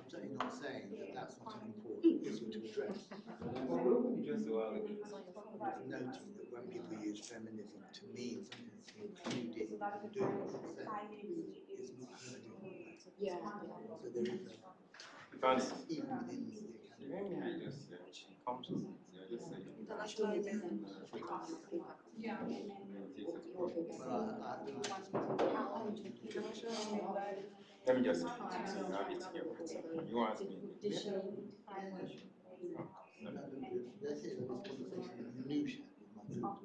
certainly not saying that that's not an important issue to address. Noting that when people use feminism to mean something including doing what it says, it's not hurting. Yeah. So there is a, even within the academy. Let me just have it here. You ask me. This is a conversation minutiae with my group.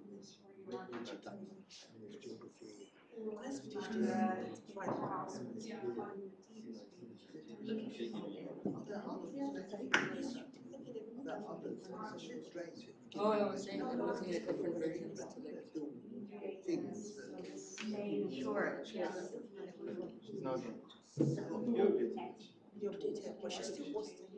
Geography. Oh, I was saying I'm looking at different versions to like things. Sure, yes. No. About geography at University of Oxford.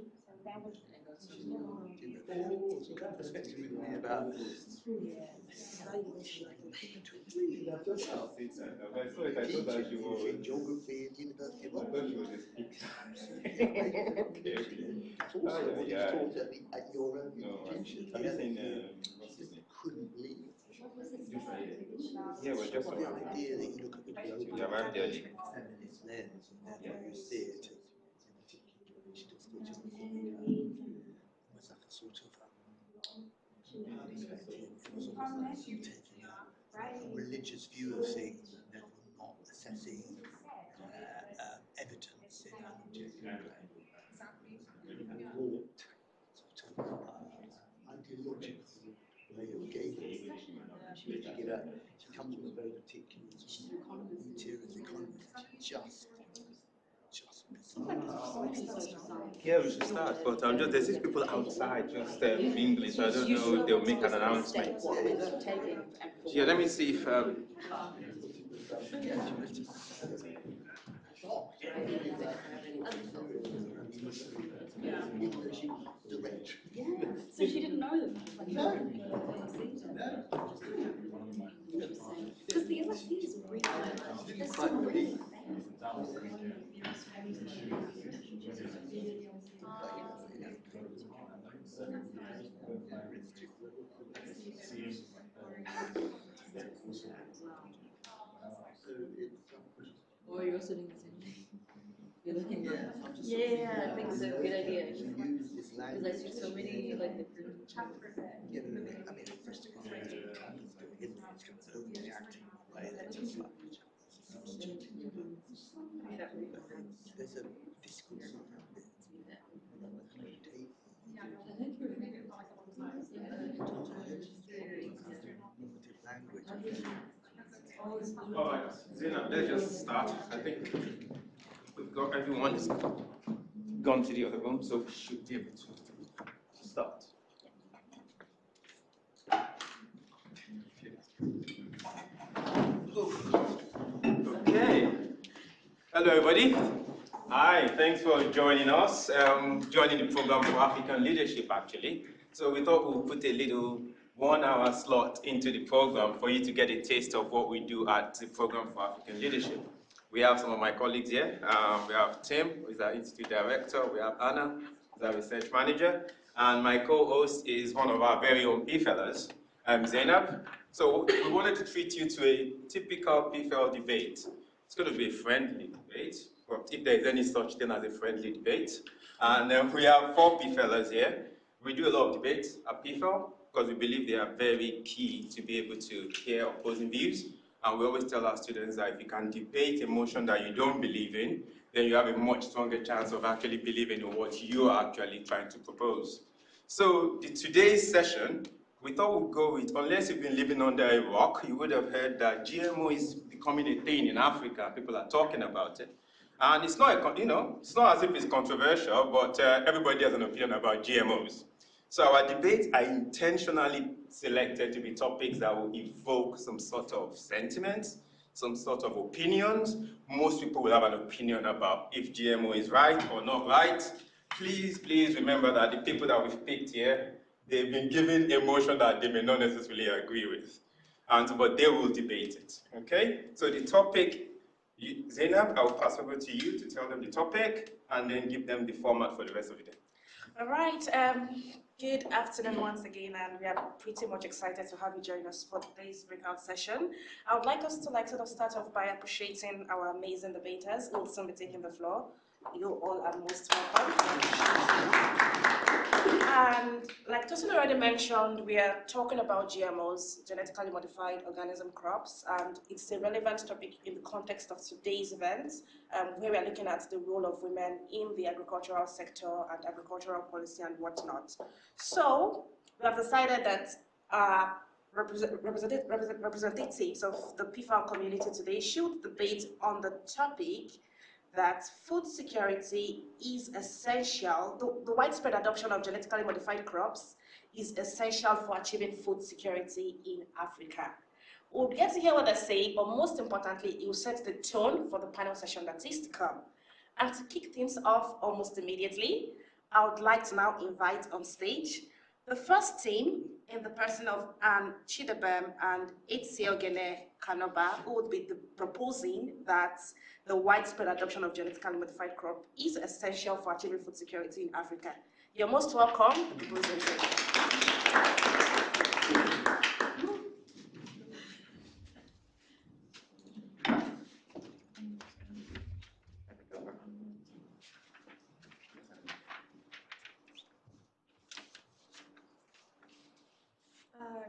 At your own institution. Couldn't believe it. Yeah, well, just the idea that you look at the global feminist lens and therefore you see it as almost like a sort of taking a religious view of things and therefore not assessing evidence in an objective warped sort of ideological way of gauging. She comes from a very particular materialist economy. Just yeah, we should start, but there's these people outside just English. I don't know if they'll make an announcement. Yeah, let me see if. So she didn't know them. Because the LSE is really quite brilliant. Or you're sitting the same thing. You're looking good. Yeah, I think it's a good idea. Because I see so many like different chapters. Yeah, I mean, first of all, it's only reacting way that it's like there's a discourse around it. Language. All right, Zena, let's just start. I think we've got everyone has gone to the other room, so we should be able to start. Okay. Hello, everybody. Hi, thanks for joining us. Joining the program for African leadership, actually. So we thought we'll put a little 1 hour slot into the program for you to get a taste of what we do at the Program for African Leadership. We have some of my colleagues here. We have Tim, who is our Institute Director. We have Anna, who is our Research Manager. And my co-host is one of our very own PFLers, Zainab. So we wanted to treat you to a typical PFL debate. It's going to be a friendly debate, but if there is any such thing as a friendly debate. And we have 4 PFLers here. We do a lot of debates at PFL because we believe they are very key to be able to hear opposing views. And we always tell our students that if you can debate a motion that you don't believe in, then you have a much stronger chance of actually believing in what you are actually trying to propose. So today's session, we thought we'd go with, unless you've been living under a rock, you would have heard that GMO is becoming a thing in Africa. People are talking about it. And it's not, it's not as if it's controversial, but everybody has an opinion about GMOs. So our debates are intentionally selected to be topics that will evoke some sort of sentiments, some sort of opinions. Most people will have an opinion about if GMO is right or not right. Please remember that the people that we've picked here, they've been given a motion that they may not necessarily agree with. But they will debate it, okay? So the topic Zainab, I'll pass over to you to tell them the topic and then give them the format for the rest of the day. All right. Good afternoon once again, and we are pretty much excited to have you join us for today's breakout session. I would like us to sort of start off by appreciating our amazing debaters who will soon be taking the floor. You all are most welcome. And like Tosin already mentioned, we are talking about GMOs, genetically modified organism crops, and it's a relevant topic in the context of today's event, where we are looking at the role of women in the agricultural sector and agricultural policy and whatnot. So we have decided that representatives of the PFAL community today should debate on the topic that food security is essential. The widespread adoption of genetically modified crops is essential for achieving food security in Africa. We'll get to hear what they say, but most importantly, it will set the tone for the panel session that is to come. And to kick things off almost immediately, I would like to now invite on stage the first team in the person of Chidebem and Etziogene Kanoba, who would be proposing that the widespread adoption of genetically modified crop is essential for achieving food security in Africa. You're most welcome. The proposal.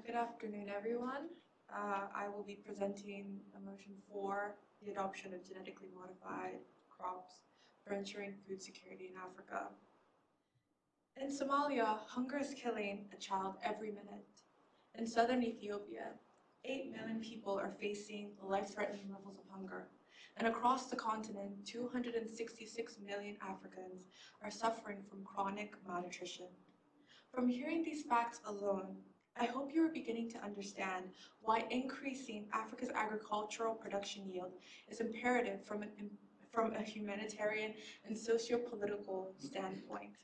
Good afternoon, everyone. I will be presenting a motion for the adoption of genetically modified crops for ensuring food security in Africa. In Somalia, hunger is killing a child every minute. In southern Ethiopia, 8 million people are facing life-threatening levels of hunger. And across the continent, 266 million Africans are suffering from chronic malnutrition. From hearing these facts alone, I hope you are beginning to understand why increasing Africa's agricultural production yield is imperative from a humanitarian and socio-political standpoint.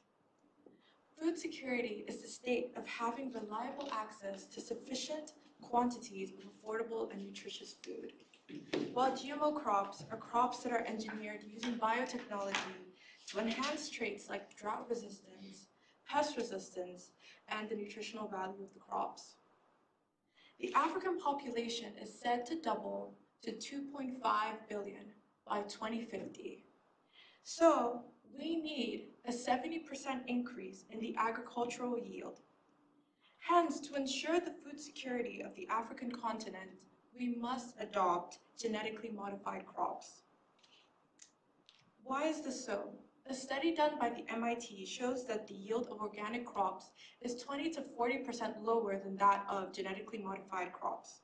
Food security is the state of having reliable access to sufficient quantities of affordable and nutritious food. While GMO crops are crops that are engineered using biotechnology to enhance traits like drought resistance, pest resistance, and the nutritional value of the crops. The African population is said to double to 2.5 billion by 2050. So we need a 70% increase in the agricultural yield. Hence, to ensure the food security of the African continent, we must adopt genetically modified crops. Why is this so? A study done by the MIT shows that the yield of organic crops is 20 to 40% lower than that of genetically modified crops.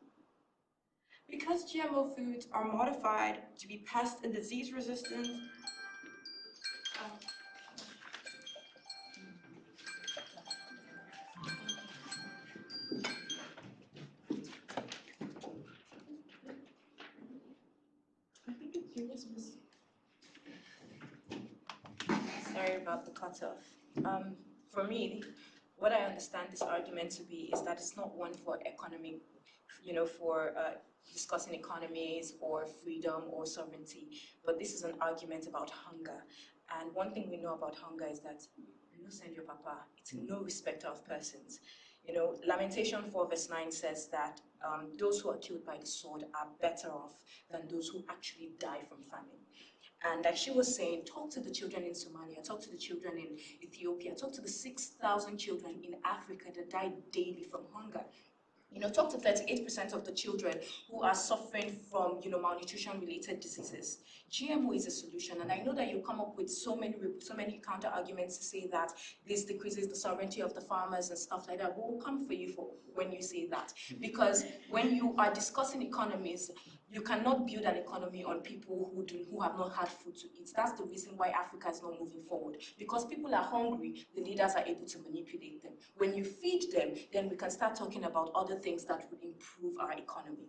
Because GMO foods are modified to be pest and disease resistant, Sorry about the cutoff. For me, what I understand this argument to be is that it's not one for economic, for discussing economies or freedom or sovereignty, but this is an argument about hunger. And one thing we know about hunger is that you no send your papa, it's no respecter of persons. Lamentation 4 verse 9 says that those who are killed by the sword are better off than those who actually die from famine. And like she was saying, talk to the children in Somalia, talk to the children in Ethiopia, talk to the 6,000 children in Africa that die daily from hunger. Talk to 38% of the children who are suffering from, malnutrition-related diseases. GMO is a solution, and I know that you come up with so many counter arguments to say that this decreases the sovereignty of the farmers and stuff like that. We will come for you when you say that, because when you are discussing economies, you cannot build an economy on people who have not had food to eat. That's the reason why Africa is not moving forward. Because people are hungry, the leaders are able to manipulate them. When you feed them, then we can start talking about other things that would improve our economy.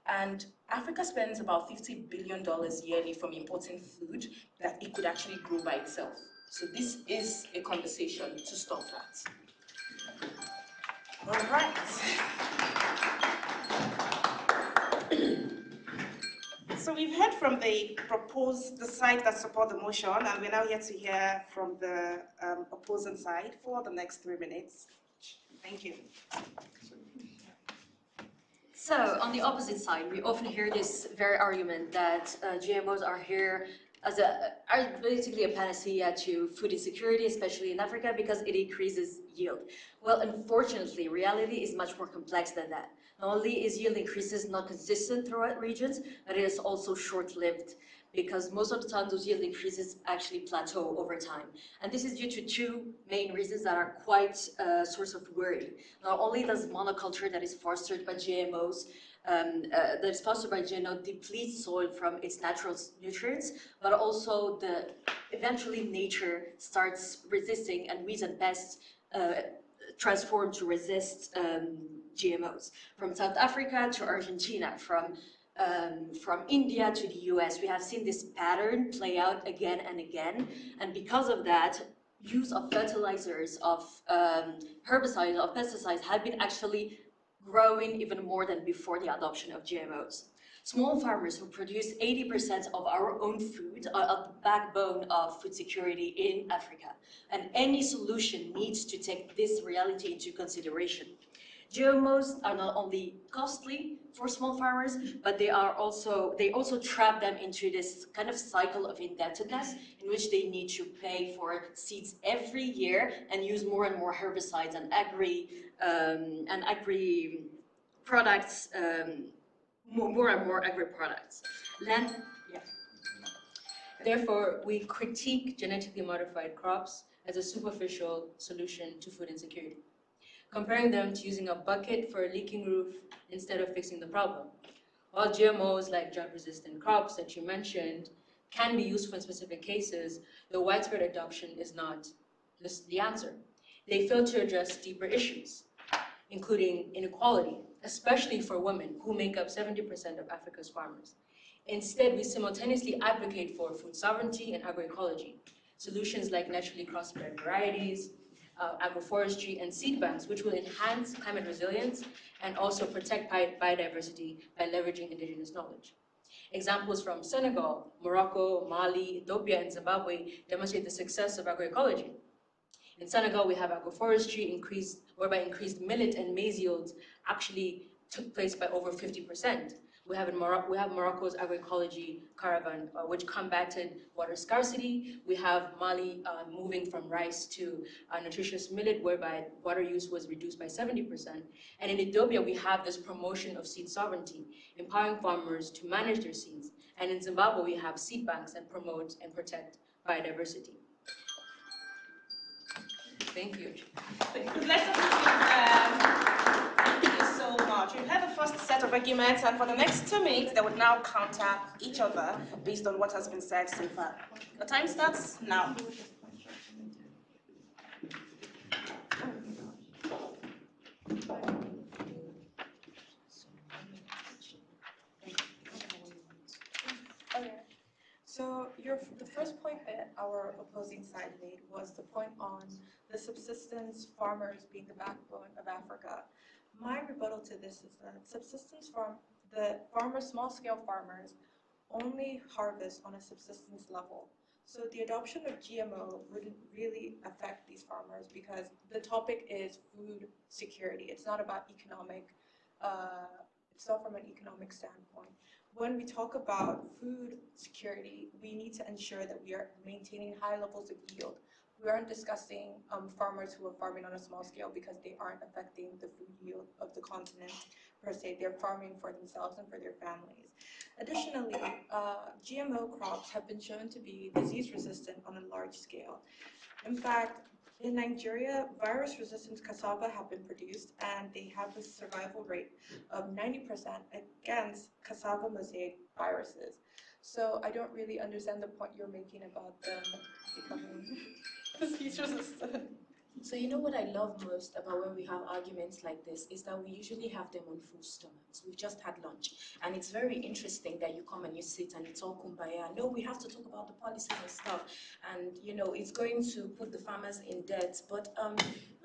And Africa spends about $50 billion yearly from importing food that it could actually grow by itself. So this is a conversation to stop that. All right. So So we've heard from the side that support the motion, and we're now here to hear from the opposing side for the next 3 minutes. Thank you. So, on the opposite side, we often hear this very argument that GMOs are here are basically a panacea to food insecurity, especially in Africa, because it increases yield. Well, unfortunately, reality is much more complex than that. Not only is yield increases not consistent throughout regions, but it is also short-lived, because most of the time those yield increases actually plateau over time. And this is due to two main reasons that are quite a source of worry. Not only does monoculture that is fostered by GMOs deplete soil from its natural nutrients, but also eventually nature starts resisting, and weeds and pests transform to resist GMOs. From South Africa to Argentina, from India to the US, we have seen this pattern play out again and again, and because of that, use of fertilizers, of herbicides, of pesticides have been actually growing even more than before the adoption of GMOs. Small farmers who produce 80% of our own food are the backbone of food security in Africa, and any solution needs to take this reality into consideration. GMOs are not only costly for small farmers, but they also trap them into this kind of cycle of indebtedness in which they need to pay for seeds every year and use more and more herbicides and agri products, more and more agri products. Therefore, we critique genetically modified crops as a superficial solution to food insecurity, comparing them to using a bucket for a leaking roof instead of fixing the problem. While GMOs like drought-resistant crops that you mentioned can be useful in specific cases, the widespread adoption is not the answer. They fail to address deeper issues, including inequality, especially for women who make up 70% of Africa's farmers. Instead, we simultaneously advocate for food sovereignty and agroecology, solutions like naturally crossbred varieties, agroforestry, and seed banks, which will enhance climate resilience and also protect biodiversity by leveraging indigenous knowledge. Examples from Senegal, Morocco, Mali, Ethiopia, and Zimbabwe demonstrate the success of agroecology. In Senegal, we have agroforestry whereby increased millet and maize yields actually took place by over 50%. We have Morocco's agroecology caravan, which combated water scarcity. We have Mali moving from rice to nutritious millet, whereby water use was reduced by 70%. And in Ethiopia, we have this promotion of seed sovereignty, empowering farmers to manage their seeds. And in Zimbabwe, we have seed banks that promote and protect biodiversity. Thank you. Thank you so much. We've had the first set of arguments, and for the next 2 minutes, they would now counter each other based on what has been said so far. The time starts now. Okay. So the first point that our opposing side made was the point on the subsistence farmers being the backbone of Africa. My rebuttal to this is that small-scale farmers only harvest on a subsistence level. So the adoption of GMO wouldn't really affect these farmers because the topic is food security. It's not about it's not from an economic standpoint. When we talk about food security, we need to ensure that we are maintaining high levels of yield. We aren't discussing farmers who are farming on a small scale because they aren't affecting the food yield of the continent per se. They're farming for themselves and for their families. Additionally, GMO crops have been shown to be disease resistant on a large scale. In fact, in Nigeria, virus-resistant cassava have been produced, and they have a survival rate of 90% against cassava mosaic viruses. So I don't really understand the point you're making about them becoming disease resistant. So you know what I love most about when we have arguments like this is that we usually have them on full stomachs. We've just had lunch, and it's very interesting that you come and you sit and it's all kumbaya. No, we have to talk about the policies and stuff, and you know it's going to put the farmers in debt. But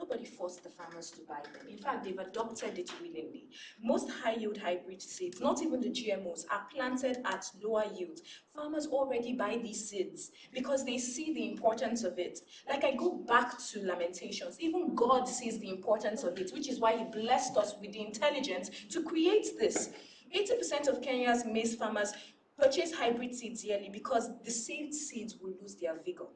Nobody forced the farmers to buy them. In fact, they've adopted it willingly. Most high-yield hybrid seeds, not even the GMOs, are planted at lower yields. Farmers already buy these seeds because they see the importance of it. Like, I go back to Lamentations, even God sees the importance of it, which is why he blessed us with the intelligence to create this. 80% of Kenya's maize farmers purchase hybrid seeds yearly because the saved seeds will lose their vigor.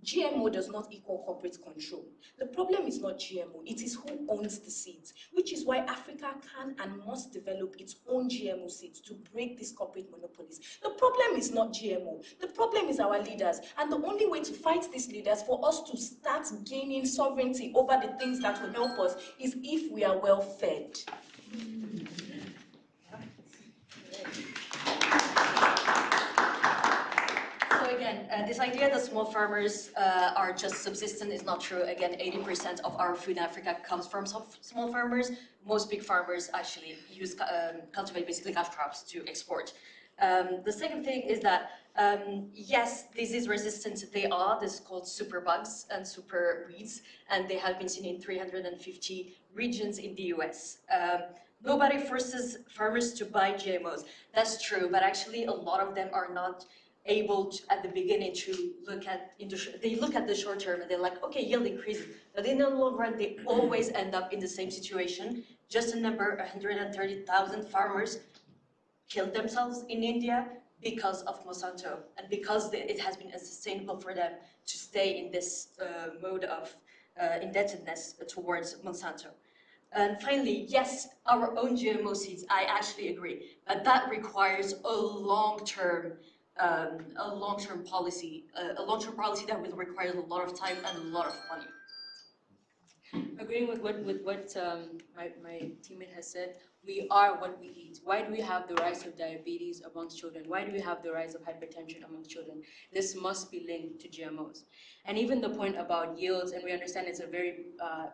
GMO does not equal corporate control. The problem is not GMO, it is who owns the seeds, which is why Africa can and must develop its own GMO seeds to break these corporate monopolies. The problem is not GMO, the problem is our leaders, and the only way to fight these leaders for us to start gaining sovereignty over the things that will help us is if we are well fed. This idea that small farmers are just subsistent is not true. Again, 80% of our food in Africa comes from small farmers. Most big farmers actually cultivate basically cash crops to export. The second thing is that, yes, disease resistant they are. This is called superbugs and super weeds, and they have been seen in 350 regions in the US. Nobody forces farmers to buy GMOs. That's true, but actually a lot of them are not able to, at the beginning, to look at they look at the short term and they're like, okay, yield increases, but in the long run they always end up in the same situation. Just a number, 130,000 farmers killed themselves in India because of Monsanto and because it has been unsustainable for them to stay in this mode of indebtedness towards Monsanto. And finally, yes, our own GMO seeds, I actually agree, but that requires a long-term policy that will require a lot of time and a lot of money. Agreeing with what my teammate has said, we are what we eat. Why do we have the rise of diabetes amongst children? Why do we have the rise of hypertension amongst children? This must be linked to GMOs. And even the point about yields, and we understand it's a very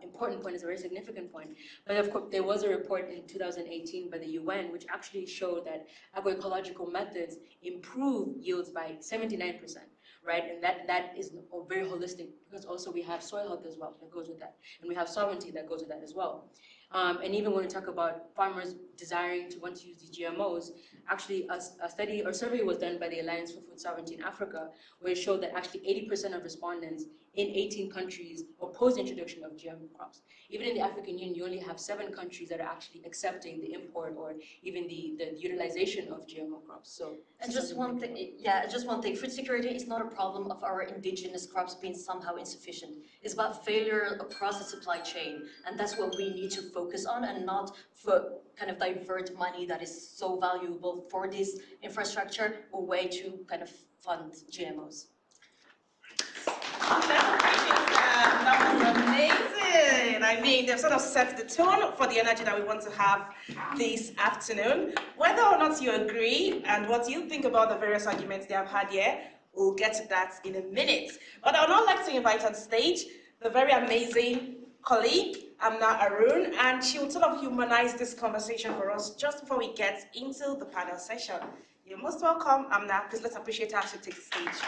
important point, it's a very significant point, but of course there was a report in 2018 by the UN which actually showed that agroecological methods improve yields by 79%. Right, and that is very holistic because also we have soil health as well that goes with that, and we have sovereignty that goes with that as well. And even when we talk about farmers desiring to want to use these GMOs, actually a study or survey was done by the Alliance for Food Sovereignty in Africa, where it showed that actually 80% of respondents in 18 countries oppose the introduction of GM crops. Even in the African Union, you only have 7 countries that are actually accepting the import or even the utilization of GMO crops. So, and just one thing, food security is not a problem of our indigenous crops being somehow insufficient. It's about failure across the supply chain, and that's what we need to focus on, and not kind of divert money that is so valuable for this infrastructure away to kind of fund GMOs. That was amazing. I mean, they've sort of set the tone for the energy that we want to have this afternoon. Whether or not you agree and what you think about the various arguments they have had here, we'll get to that in a minute. But I would now like to invite on stage the very amazing colleague, Amna Arun, and she will sort of humanize this conversation for us just before we get into the panel session. You're most welcome, Amna. Please let's appreciate her as she takes the stage.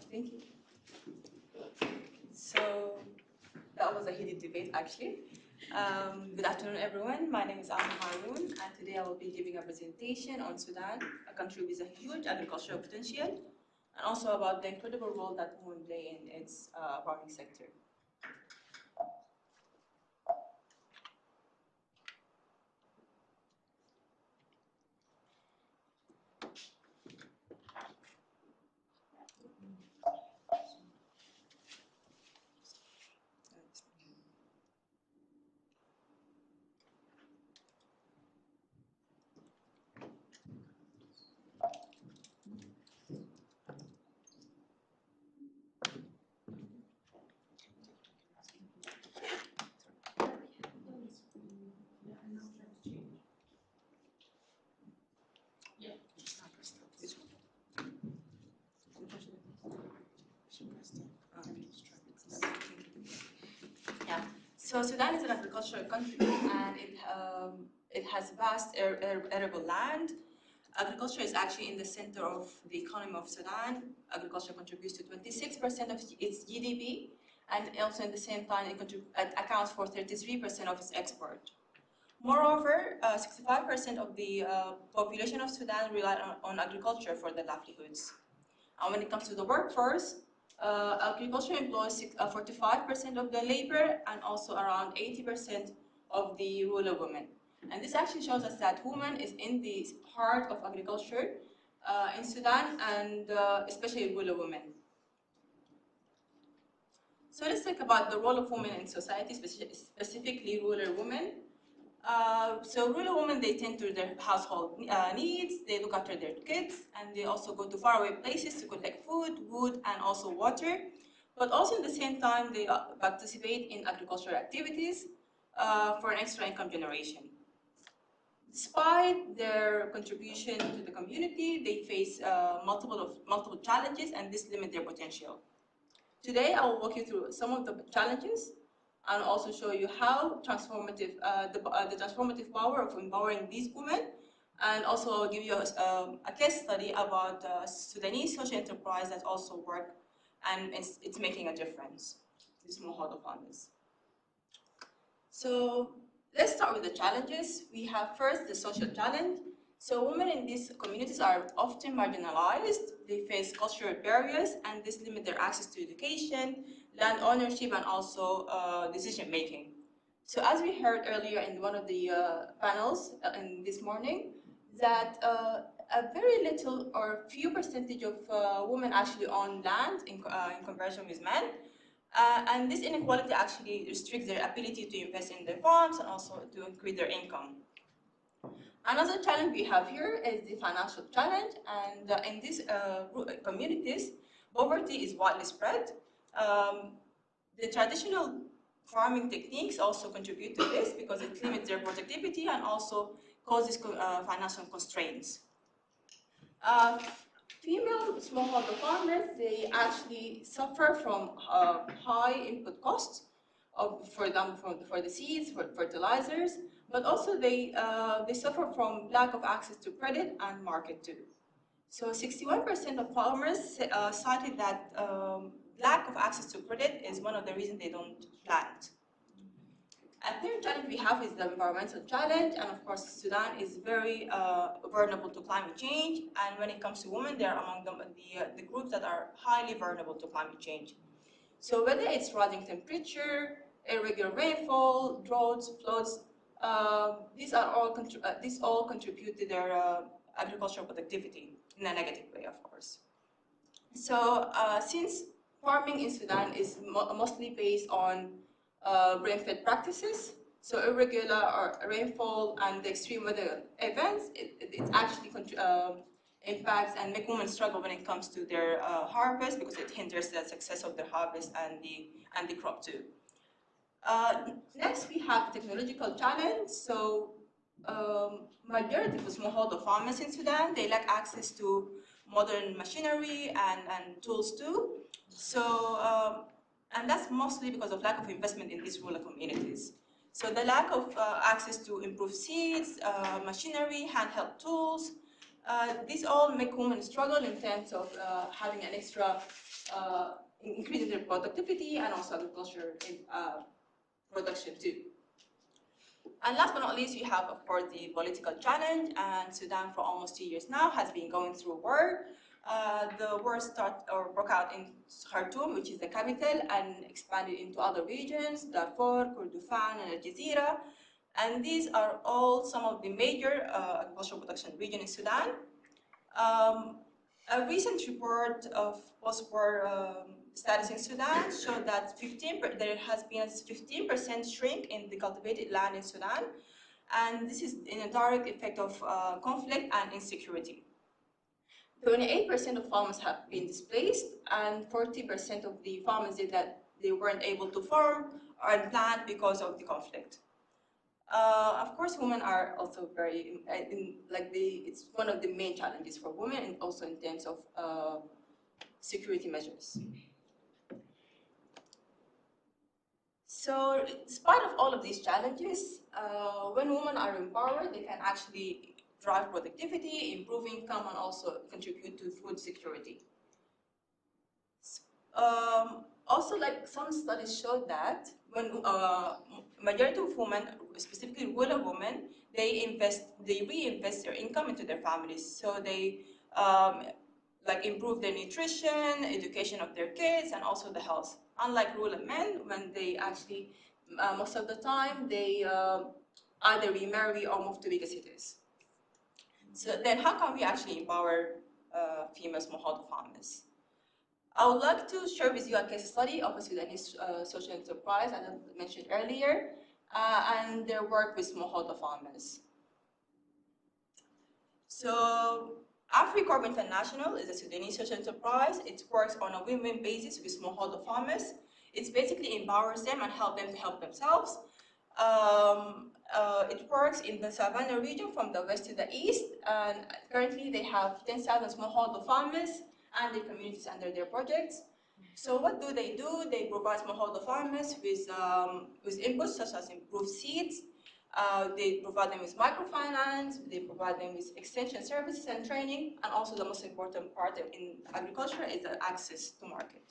Thank you. So that was a heated debate, actually. Good afternoon, everyone. My name is Alma Haroon, and today I will be giving a presentation on Sudan, a country with a huge agricultural potential, and also about the incredible role that women play in its farming sector. Yeah. So Sudan is an agricultural country, and it has vast arable land. Agriculture is actually in the center of the economy of Sudan. Agriculture contributes to 26% of its GDP, and also in the same time it accounts for 33% of its export. Moreover, 65% of the population of Sudan rely on agriculture for their livelihoods. And when it comes to the workforce, agriculture employs 45% of the labor and also around 80% of the rural women. And this actually shows us that women is in the heart of agriculture in Sudan, and especially rural women. So let's talk about the role of women in society, specifically rural women. So rural women, they tend to their household needs, they look after their kids, and they also go to faraway places to collect food, wood, and also water. But also at the same time, they participate in agricultural activities for an extra income generation. Despite their contribution to the community, they face multiple challenges, and this limits their potential. Today, I will walk you through some of the challenges and also show you how transformative, the transformative power of empowering these women, and also I'll give you a case study about Sudanese social enterprise that also work and it's making a difference, the smallholder farmers. So let's start with the challenges. We have first the social challenge. So women in these communities are often marginalized. They face cultural barriers, and this limit their access to education, land ownership, and also decision making. So as we heard earlier in one of the panels in this morning, that a very little or few percentage of women actually own land in comparison with men. And this inequality actually restricts their ability to invest in their farms and also to increase their income. Another challenge we have here is the financial challenge, and in these communities, poverty is widely spread. The traditional farming techniques also contribute to this because it limits their productivity and also causes financial constraints. Female smallholder farmers, they actually suffer from high input costs, for them, for the seeds, for fertilizers, but also they suffer from lack of access to credit and market too. So 61% of farmers cited that lack of access to credit is one of the reasons they don't plant. A third challenge we have is the environmental challenge, and of course Sudan is very vulnerable to climate change, and when it comes to women, they are among the groups that are highly vulnerable to climate change. So whether it's rising temperature, irregular rainfall, droughts, floods, these all contribute to their agricultural productivity in a negative way, of course. So since farming in Sudan is mostly based on rain-fed practices, so irregular rainfall and the extreme weather events, it actually impacts and make women struggle when it comes to their harvest, because it hinders the success of their harvest and the crop too. Next, we have technological challenge. So majority of smallholder farmers in Sudan, they lack access to modern machinery and tools too. So, and that's mostly because of lack of investment in these rural communities. So the lack of access to improved seeds, machinery, handheld tools, these all make women struggle in terms of having an extra, increasing their productivity and also agriculture production too. And last but not least, we have, of course, the political challenge. And Sudan, for almost 2 years now, has been going through war. The war broke out in Khartoum, which is the capital, and expanded into other regions, Darfur, Kordofan, and Al Jazeera. And these are all some of the major agricultural production regions in Sudan. A recent report of post-war status in Sudan showed that there has been a 15% shrink in the cultivated land in Sudan, and this is in a direct effect of conflict and insecurity. 28% of farmers have been displaced, and 40% of the farmers said that they weren't able to farm or plant because of the conflict. Of course, women are also very, it's one of the main challenges for women, and also in terms of security measures. So, despite of all of these challenges, when women are empowered, they can actually drive productivity, improve income, and also contribute to food security. Also, like some studies show that when majority of women, specifically rural women, they reinvest their income into their families. So they improve their nutrition, education of their kids, and also the health. Unlike rural men, when they actually, most of the time, they either remarry or move to bigger cities. So then how can we actually empower female smallholder farmers? I would like to share with you a case study of a Sudanese social enterprise, as I mentioned earlier, and their work with smallholder farmers. So, AfriCorp International is a Sudanese social enterprise. It works on a win-win basis with smallholder farmers. It basically empowers them and helps them to help themselves. It works in the Savannah region from the west to the east, and currently they have 10,000 smallholder farmers and their communities under their projects. So what do? They provide smallholder farmers with inputs such as improved seeds. They provide them with microfinance. They provide them with extension services and training. And also the most important part in agriculture is the access to market.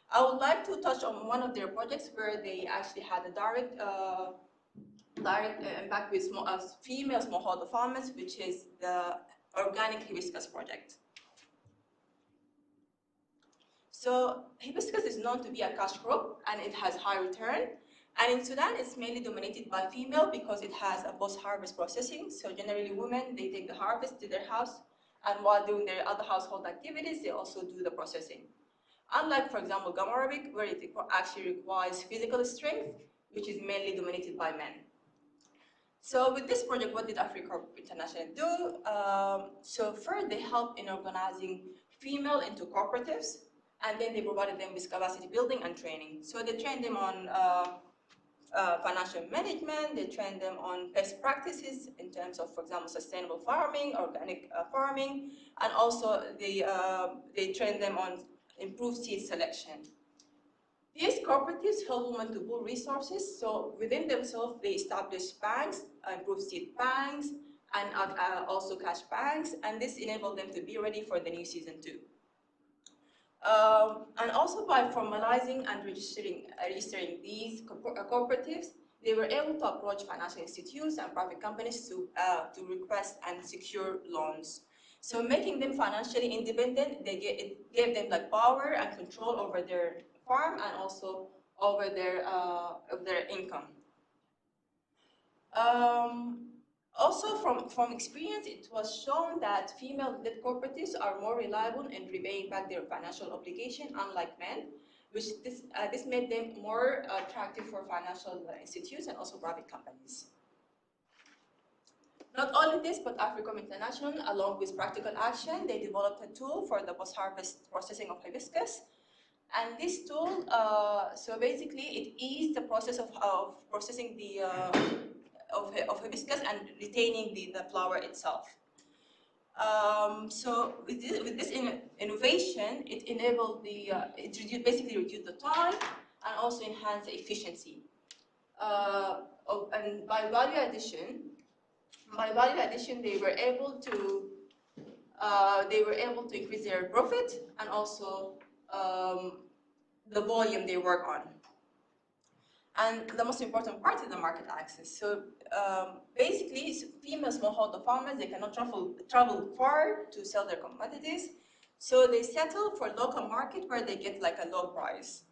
I would like to touch on one of their projects where they actually had a direct impact with female smallholder farmers, which is the organic hibiscus project. So hibiscus is known to be a cash crop, and it has high return. And in Sudan, it's mainly dominated by female because it has a post-harvest processing. So generally women, they take the harvest to their house, and while doing their other household activities, they also do the processing. Unlike, for example, gum arabic, where it actually requires physical strength, which is mainly dominated by men. So with this project, what did AfriCorp International do? So first, they helped in organizing female into cooperatives, and then they provided them with capacity building and training. So they trained them on financial management, they trained them on best practices in terms of, for example, sustainable farming, organic farming, and also they trained them on improved seed selection. These cooperatives help women to pool resources, so within themselves they establish banks, improved seed banks, and also cash banks, and this enabled them to be ready for the new season too. And also by formalizing and registering these cooperatives, they were able to approach financial institutes and private companies to request and secure loans. So making them financially independent, it gave them like power and control over their farm and also over their income. Also, from experience, it was shown that female-led cooperatives are more reliable in repaying back their financial obligation, unlike men, which this made them more attractive for financial institutes and also private companies. Not only this, but AfriCorp International, along with practical action, they developed a tool for the post-harvest processing of hibiscus. And this tool, so basically, it eased the process of processing the of hibiscus and retaining the flower itself. So with this innovation, it enabled basically reduced the time and also enhanced the efficiency. And by value addition, they were able to increase their profit and also the volume they work on. And the most important part is the market access. So basically, female smallholder farmers, they cannot travel far to sell their commodities. So they settle for local market where they get like a low price.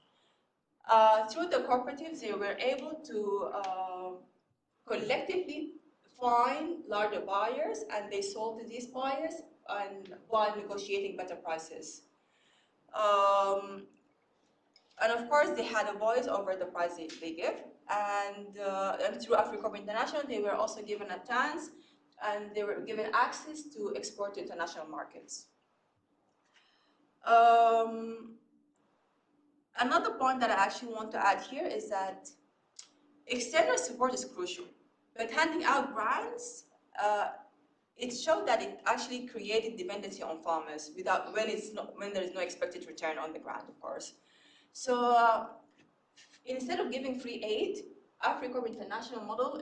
Through the cooperatives, they were able to collectively find larger buyers, and they sold to these buyers and while negotiating better prices. And of course, they had a voice over the price they give. And through AfriCorp International, they were also given a chance, and they were given access to export to international markets. Another point that I actually want to add here is that external support is crucial, but handing out grants, it showed that it actually created dependency on farmers when there is no expected return on the grant, of course. So instead of giving free aid, AfriCorp International model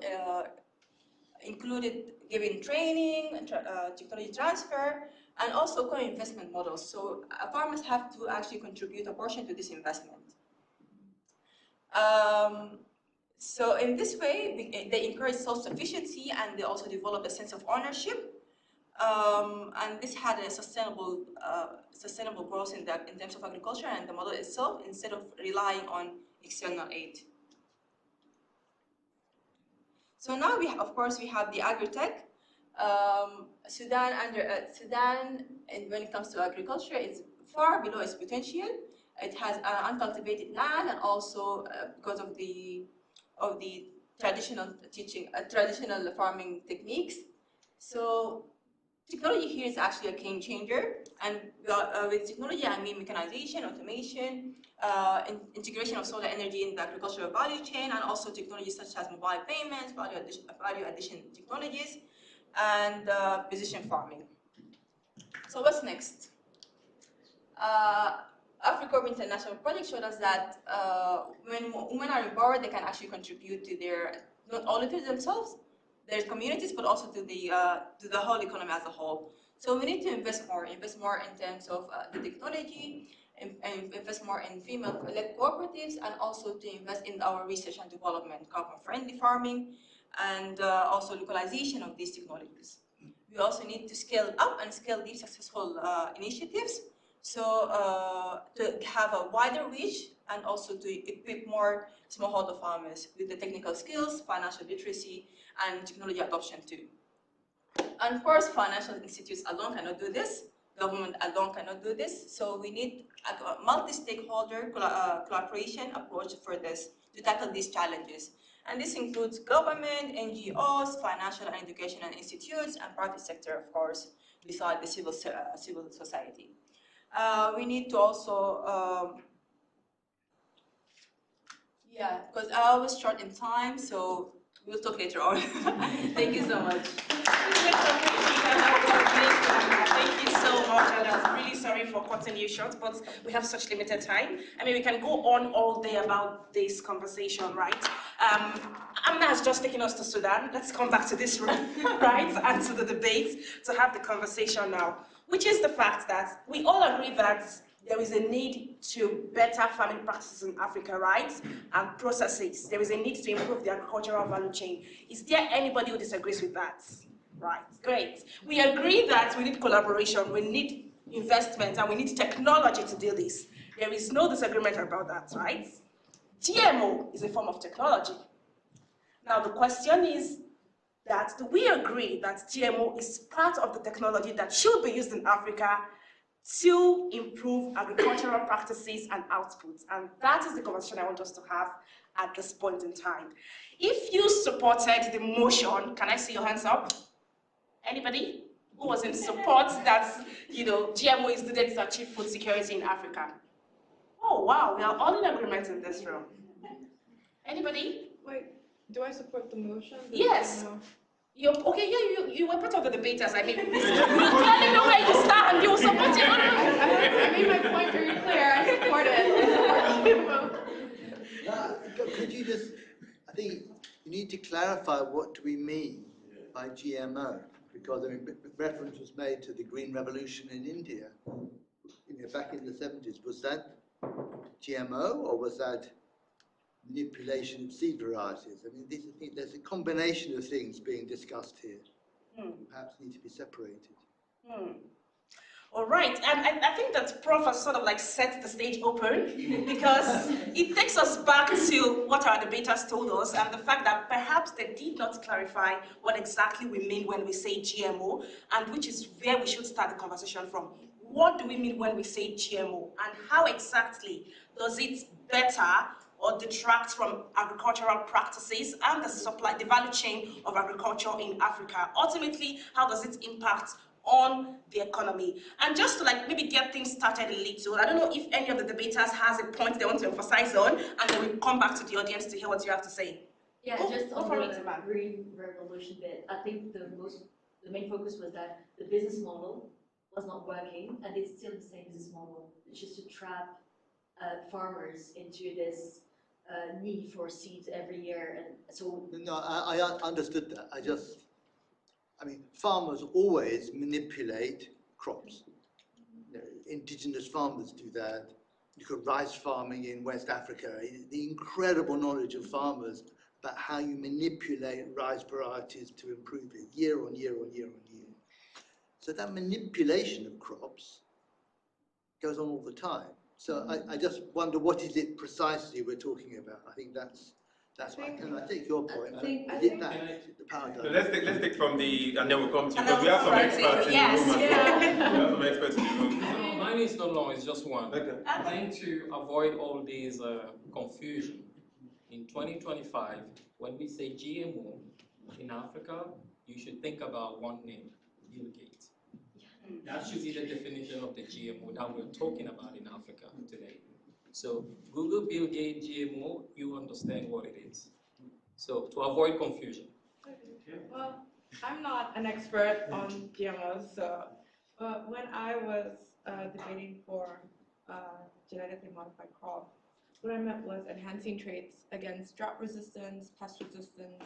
included giving training, technology transfer, and also co-investment models. So farmers have to actually contribute a portion to this investment. So in this way, they encourage self-sufficiency, and they also develop a sense of ownership. And this had a sustainable growth in terms of agriculture and the model itself, instead of relying on external aid. So now of course we have the agri-tech. Sudan, and when it comes to agriculture, it's far below its potential. It has uncultivated land, and also because of the traditional farming techniques. So technology here is actually a game changer, and with technology I mean mechanization, automation, integration of solar energy in the agricultural value chain, and also technologies such as mobile payments, value addition technologies, and precision farming. So what's next? AfriCorp International project showed us that when women are empowered, they can actually contribute to not only to themselves, their communities, but also to the whole economy as a whole. So we need to invest more in terms of the technology, and invest more in female-led cooperatives, and also to invest in our research and development, carbon-friendly farming, and also localization of these technologies. We also need to scale up and scale these successful initiatives, so to have a wider reach, and also to equip more smallholder farmers with the technical skills, financial literacy, and technology adoption too. And of course, financial institutes alone cannot do this. Government alone cannot do this. So we need a multi-stakeholder collaboration approach for this, to tackle these challenges. And this includes government, NGOs, financial and educational institutes, and private sector, of course, beside the civil society. We need to also, because I was short in time, so we'll talk later on. Thank you so much. Thank you so much, and I'm really sorry for cutting you short, but we have such limited time. I mean, we can go on all day about this conversation, right? Amna has just taken us to Sudan. Let's come back to this room, right, and to the debate to have the conversation now, which is the fact that we all agree that there is a need to better farming practices in Africa, right, and processes. There is a need to improve the agricultural value chain. Is there anybody who disagrees with that? Right, great. We agree that we need collaboration, we need investment, and we need technology to do this. There is no disagreement about that, right? GMO is a form of technology. Now the question is that, do we agree that GMO is part of the technology that should be used in Africa to improve agricultural practices and outputs? And that is the conversation I want us to have at this point in time. If you supported the motion, can I see your hands up? Anybody who was in support that, GMO is needed to achieve food security in Africa? Oh wow, we are all in agreement in this room. Anybody? Wait, do I support the motion? Yes. You were part of the debaters. I mean, you clearly know where you stand. You support it. I made my point very clear. I support it. Could you just, I think you need to clarify what do we mean by GMO, because I mean, reference was made to the Green Revolution in India, back in the 70s. Was that GMO, or was that manipulation of seed varieties. I mean, there's a combination of things being discussed here. Perhaps need to be separated. All right, and I think that Prof has sort of like set the stage open because it takes us back to what our debaters told us and the fact that perhaps they did not clarify what exactly we mean when we say GMO, and which is where we should start the conversation from. What do we mean when we say GMO, and how exactly does it better or detract from agricultural practices and the value chain of agriculture in Africa? Ultimately, how does it impact on the economy? And just to like maybe get things started a little, I don't know if any of the debaters has a point they want to emphasize on, and then we'll come back to the audience to hear what you have to say. Yeah, just on the green revolution bit, I think the main focus was that the business model was not working, and it's still the same business model. It's just to trap farmers into this need for seeds every year, and so. No, I understood that. I mean, farmers always manipulate crops. You know, indigenous farmers do that. Look at rice farming in West Africa. The incredible knowledge of farmers about how you manipulate rice varieties to improve it year on year on year on year. So that manipulation of crops goes on all the time. So I just wonder, what is it precisely we're talking about? I think that's right. And I take your point. The paradigm. So let's take from the, and then we'll come to you, because we have some experts in the room as well. We have some experts in the room. No, mine is not long, it's just one. Okay. I think to avoid all these confusion, in 2025, when we say GMO in Africa, you should think about one name, Bill Gates. That should be the definition of the GMO that we're talking about in Africa today. So Google Bill Gates GMO, you understand what it is. So to avoid confusion. Well, I'm not an expert on GMOs, so when I was debating for genetically modified crop, what I meant was enhancing traits against drought resistance, pest resistance,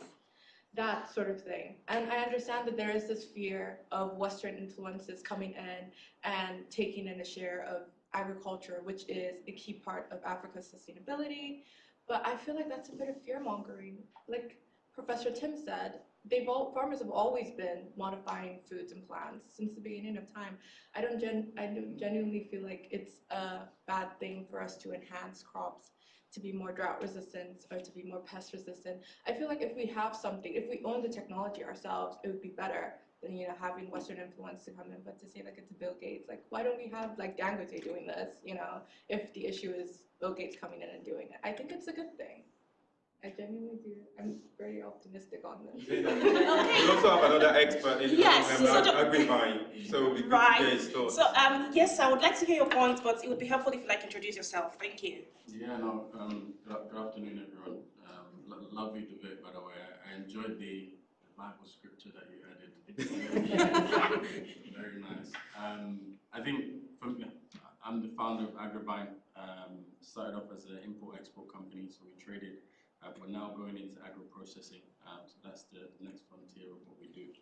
that sort of thing. And I understand that there is this fear of Western influences coming in and taking in a share of agriculture, which is a key part of Africa's sustainability. But I feel like that's a bit of fear-mongering. Like Professor Tim said, farmers have always been modifying foods and plants since the beginning of time. I don't genuinely feel like it's a bad thing for us to enhance crops to be more drought resistant or to be more pest resistant. I feel like if we have something, if we own the technology ourselves, it would be better than, you know, having Western influence to come in. But to say like it's Bill Gates, like why don't we have like Dangote doing this, you know, if the issue is Bill Gates coming in and doing it? I think it's a good thing. I genuinely do. I'm very optimistic on this. We also have another expert in the room, Agribine. So we could hear his thoughts. So yes, I would like to hear your points, but it would be helpful if you like introduce yourself. Thank you. Yeah, no, good afternoon, everyone. Lovely debate, by the way. I enjoyed the Bible scripture that you added. Very nice. I think I'm the founder of Agribine. Started off as an import-export company, so we traded. We're now going into agro-processing, so that's the next frontier of what we do.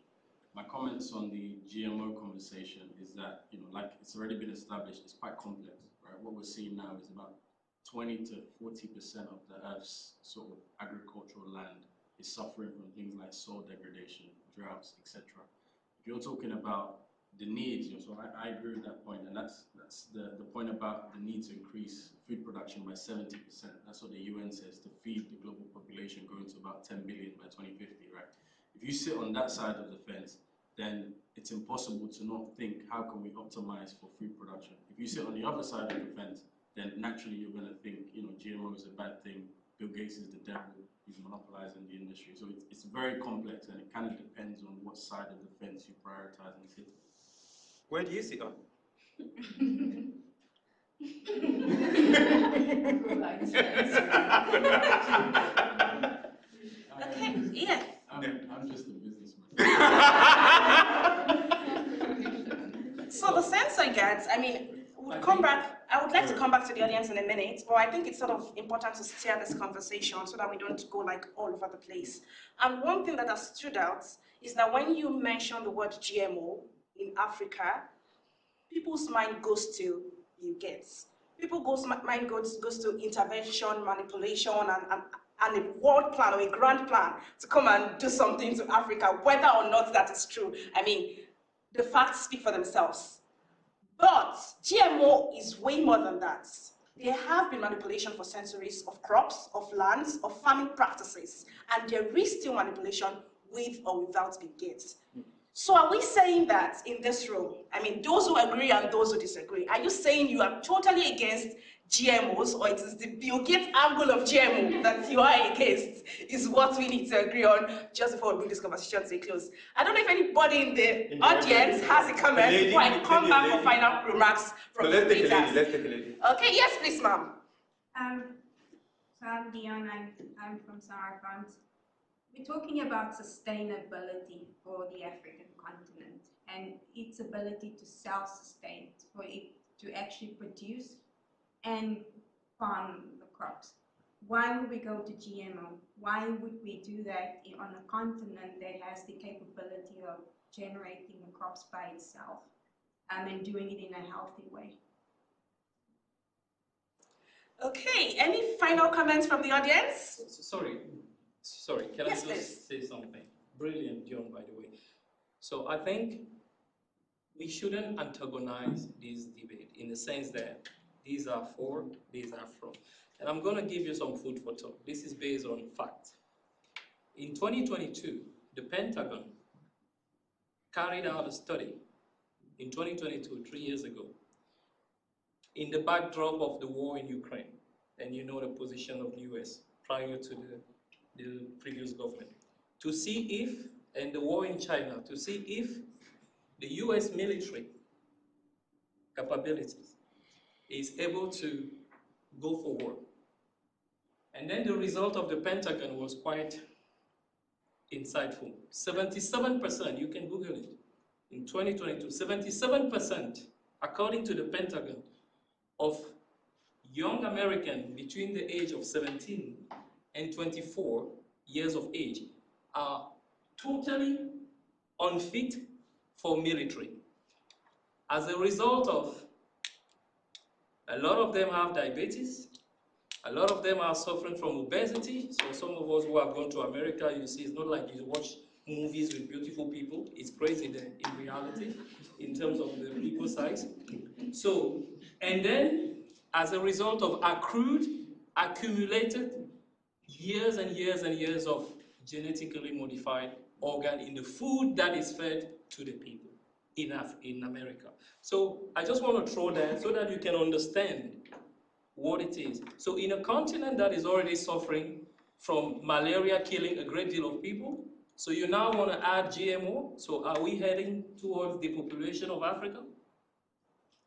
My comments on the GMO conversation is that, you know, like it's already been established, it's quite complex, right? What we're seeing now is about 20 to 40% of the Earth's sort of agricultural land is suffering from things like soil degradation, droughts, etc. If you're talking about the needs, you know, so I agree with that point, and that's the point about the need to increase food production by 70%. That's what the UN says, to feed the global population going to about 10 billion by 2050, right? If you sit on that side of the fence, then it's impossible to not think, how can we optimize for food production? If you sit on the other side of the fence, then naturally you're going to think, you know, GMO is a bad thing, Bill Gates is the devil, he's monopolizing the industry. So it's very complex, and it kind of depends on what side of the fence you prioritize and sit on. Where do you sit on? Okay, yeah. I'm just a businessman. So the sense I get, I mean, I would like to come back to the audience in a minute, but I think it's sort of important to steer this conversation so that we don't go like all over the place. And one thing that has stood out is that when you mention the word GMO in Africa, people's mind goes to Bill Gates. mind goes to intervention, manipulation, and a world plan or a grand plan to come and do something to Africa, whether or not that is true. I mean, the facts speak for themselves. But GMO is way more than that. There have been manipulation for centuries of crops, of lands, of farming practices, and there is still manipulation with or without Bill Gates. So are we saying that in this room, I mean, those who agree and those who disagree, are you saying you are totally against GMOs, or it is the Bill Gates angle of GMO that you are against, is what we need to agree on just before we bring this conversation to a close? I don't know if anybody in the audience has a comment before I come back for final remarks from the speakers. Let's take a lady. Okay, yes, please, ma'am. So I'm Dion, I'm from Samarkand. We're talking about sustainability for the African continent and its ability to self-sustain, for it to actually produce and farm the crops. Why would we go to GMO? Why would we do that on a continent that has the capability of generating the crops by itself and doing it in a healthy way? Okay, any final comments from the audience? Sorry, can Yes, I just say something? Brilliant, John, by the way. So I think we shouldn't antagonize this debate in the sense that these are for, these are from. And I'm going to give you some food for thought. This is based on fact. In 2022, the Pentagon carried out a study in 2022, 3 years ago, in the backdrop of the war in Ukraine, and you know the position of the US prior to the previous government, to see if, and the war in China, to see if the US military capabilities is able to go for war. And then the result of the Pentagon was quite insightful. 77%, you can Google it, in 2022, 77%, according to the Pentagon, of young Americans between the age of 17 and 24 years of age are totally unfit for military. As a result of, a lot of them have diabetes, a lot of them are suffering from obesity. So some of us who have gone to America, you see, it's not like you watch movies with beautiful people. It's crazy there in reality, in terms of the people size. So, and then, as a result of accumulated years and years and years of genetically modified organ in the food that is fed to the people in America. So I just want to throw that so that you can understand what it is. So in a continent that is already suffering from malaria killing a great deal of people, so you now want to add GMO, so are we heading towards the population of Africa?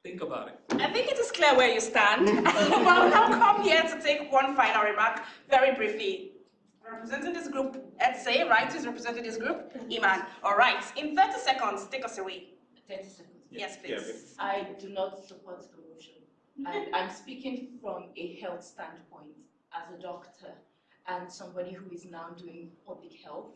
Think about it. I think it is clear where you stand. Well, I've come here to take one final remark, very briefly. Representing this group, LSE, right? Who's representing this group? Iman. All right. In 30 seconds, take us away. 30 seconds. Yes, please. I do not support the motion. I'm speaking from a health standpoint as a doctor and somebody who is now doing public health.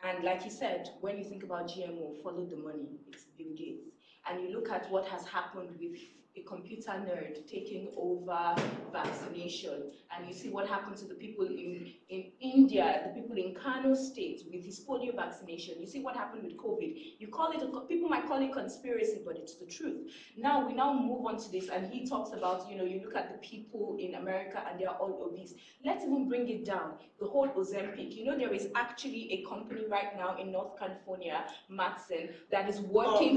And like you said, when you think about GMO, follow the money, it's Bill Gates. And you look at what has happened with a computer nerd taking over vaccination, and you see what happened to the people in India, the people in Kano State with his polio vaccination. You see what happened with COVID. You call it, people might call it conspiracy, but it's the truth. Now we move on to this, and he talks about, you look at the people in America and they're all obese. Let's even bring it down, the whole Ozempic. There is actually a company right now in North California, Matson, that is working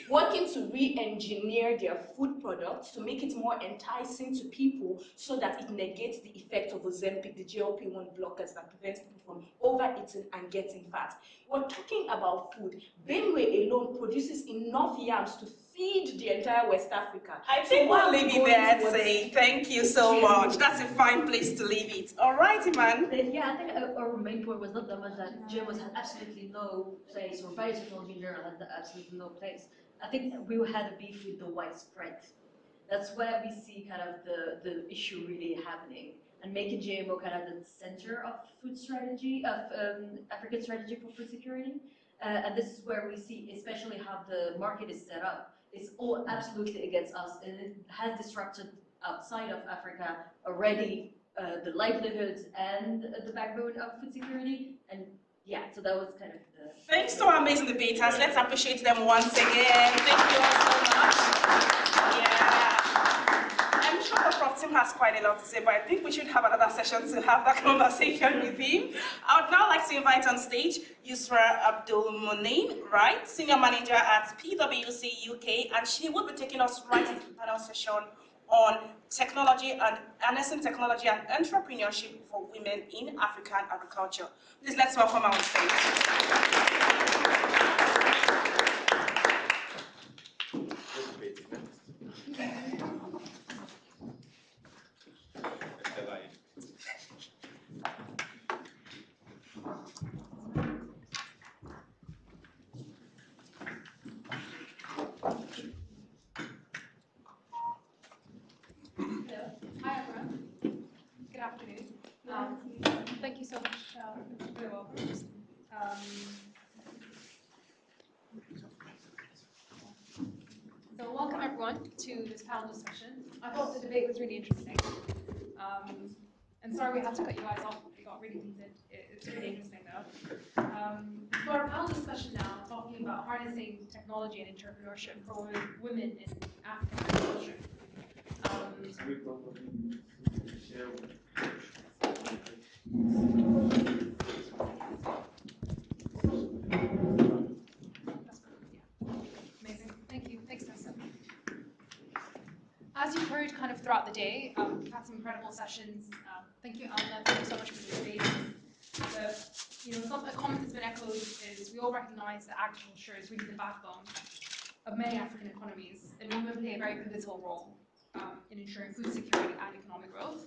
working to re-engineer their food products to make it more enticing to people so that it negates the effect of Ozempic, the GLP-1 blockers that prevents people from overeating and getting fat. We're talking about food. Benue alone produces enough yams to feed the entire West Africa. I think we'll leave it there and say thank you so much. That's a fine place to leave it. All right, Iman. Yeah, I think our main point was not that much that GMOs had absolutely no place, or biotechnology in general had absolutely no place. I think we had a beef with the widespread. That's where we see kind of the issue really happening, and making GMO kind of the center of food strategy, of African strategy for food security. And this is where we see especially how the market is set up. is all absolutely against us, and it has disrupted outside of Africa already the livelihoods and the backbone of food security. And yeah, so that was kind of the... Thanks to our amazing debaters. Let's appreciate them once again. Thank you all so much. Yeah. I'm sure the Prof team has quite a lot to say, but I think we should have another session to have that conversation with him. I would now like to invite on stage Yusra Abdul Monaim, right, Senior Manager at PwC UK, and she will be taking us right into the panel session on technology and harnessing technology and entrepreneurship for women in African agriculture. Please let's welcome her on stage. Hi everyone. Good afternoon. Thank you so much for the welcome. So welcome everyone to this panel discussion. I thought the debate was really interesting. And sorry we had to cut you guys off. It got really heated. It's really interesting though. For our panel discussion now, talking about harnessing technology and entrepreneurship for women in African agriculture. Amazing. Thank you. Thanks, Tessa. As you've heard kind of throughout the day, we've had some incredible sessions. Thank you, Alna. Thank you so much for the debate. A comment that's been echoed is we all recognize that agriculture is really the backbone of many African economies, and women play a very pivotal role in ensuring food security and economic growth.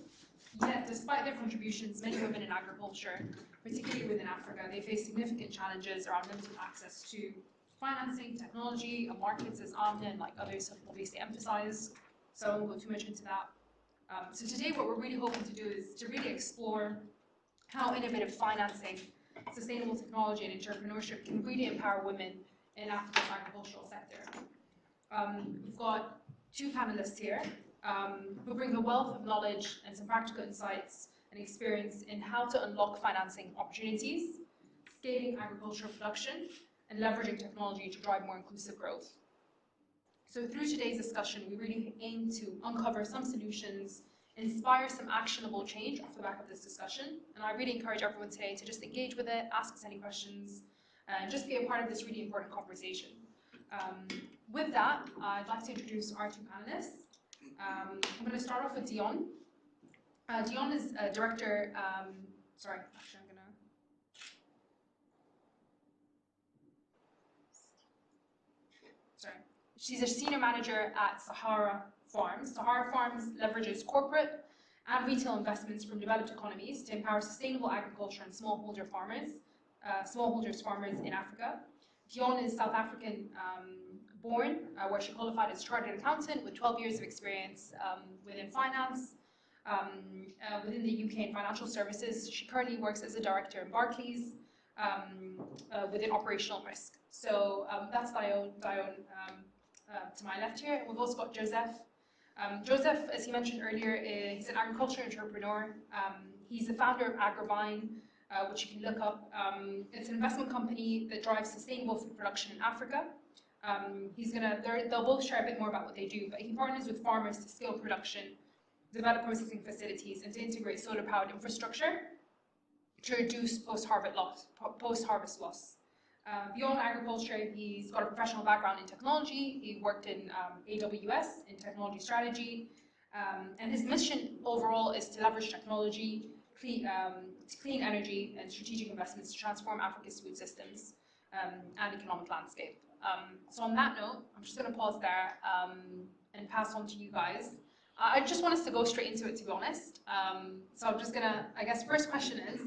Yet, despite their contributions, many women in agriculture, particularly within Africa, they face significant challenges around limited access to financing, technology, and markets, as Amna and like others have obviously emphasized. So I won't go too much into that. So today, what we're really hoping to do is to really explore how innovative financing, sustainable technology, and entrepreneurship can really empower women in Africa's agricultural sector. We've got two panelists here who bring a wealth of knowledge and some practical insights and experience in how to unlock financing opportunities, scaling agricultural production, and leveraging technology to drive more inclusive growth. So through today's discussion, we really aim to uncover some solutions, inspire some actionable change off the back of this discussion. And I really encourage everyone today to just engage with it, ask us any questions, and just be a part of this really important conversation. With that, I'd like to introduce our two panelists. I'm going to start off with Dion. Dion is director, she's a senior manager at Sahara Farms. Sahara Farms leverages corporate and retail investments from developed economies to empower sustainable agriculture and smallholder farmers in Africa. Dion is South African born, where she qualified as a chartered accountant with 12 years of experience within finance, within the UK in financial services. She currently works as a director in Barclays within operational risk. So that's Dion to my left here. We've also got Joseph. Joseph, as he mentioned earlier, is an agriculture entrepreneur. He's the founder of Agrovine, which you can look up. It's an investment company that drives sustainable food production in Africa. They'll both share a bit more about what they do, but he partners with farmers to scale production, develop processing facilities, and to integrate solar-powered infrastructure to reduce post-harvest loss. Beyond agriculture, he's got a professional background in technology. He worked in AWS in technology strategy, and his mission overall is to leverage technology, clean energy, and strategic investments to transform Africa's food systems and economic landscape. So on that note, I'm just going to pause there and pass on to you guys. I just want us to go straight into it, to be honest. So I'm just going to, I guess, first question is,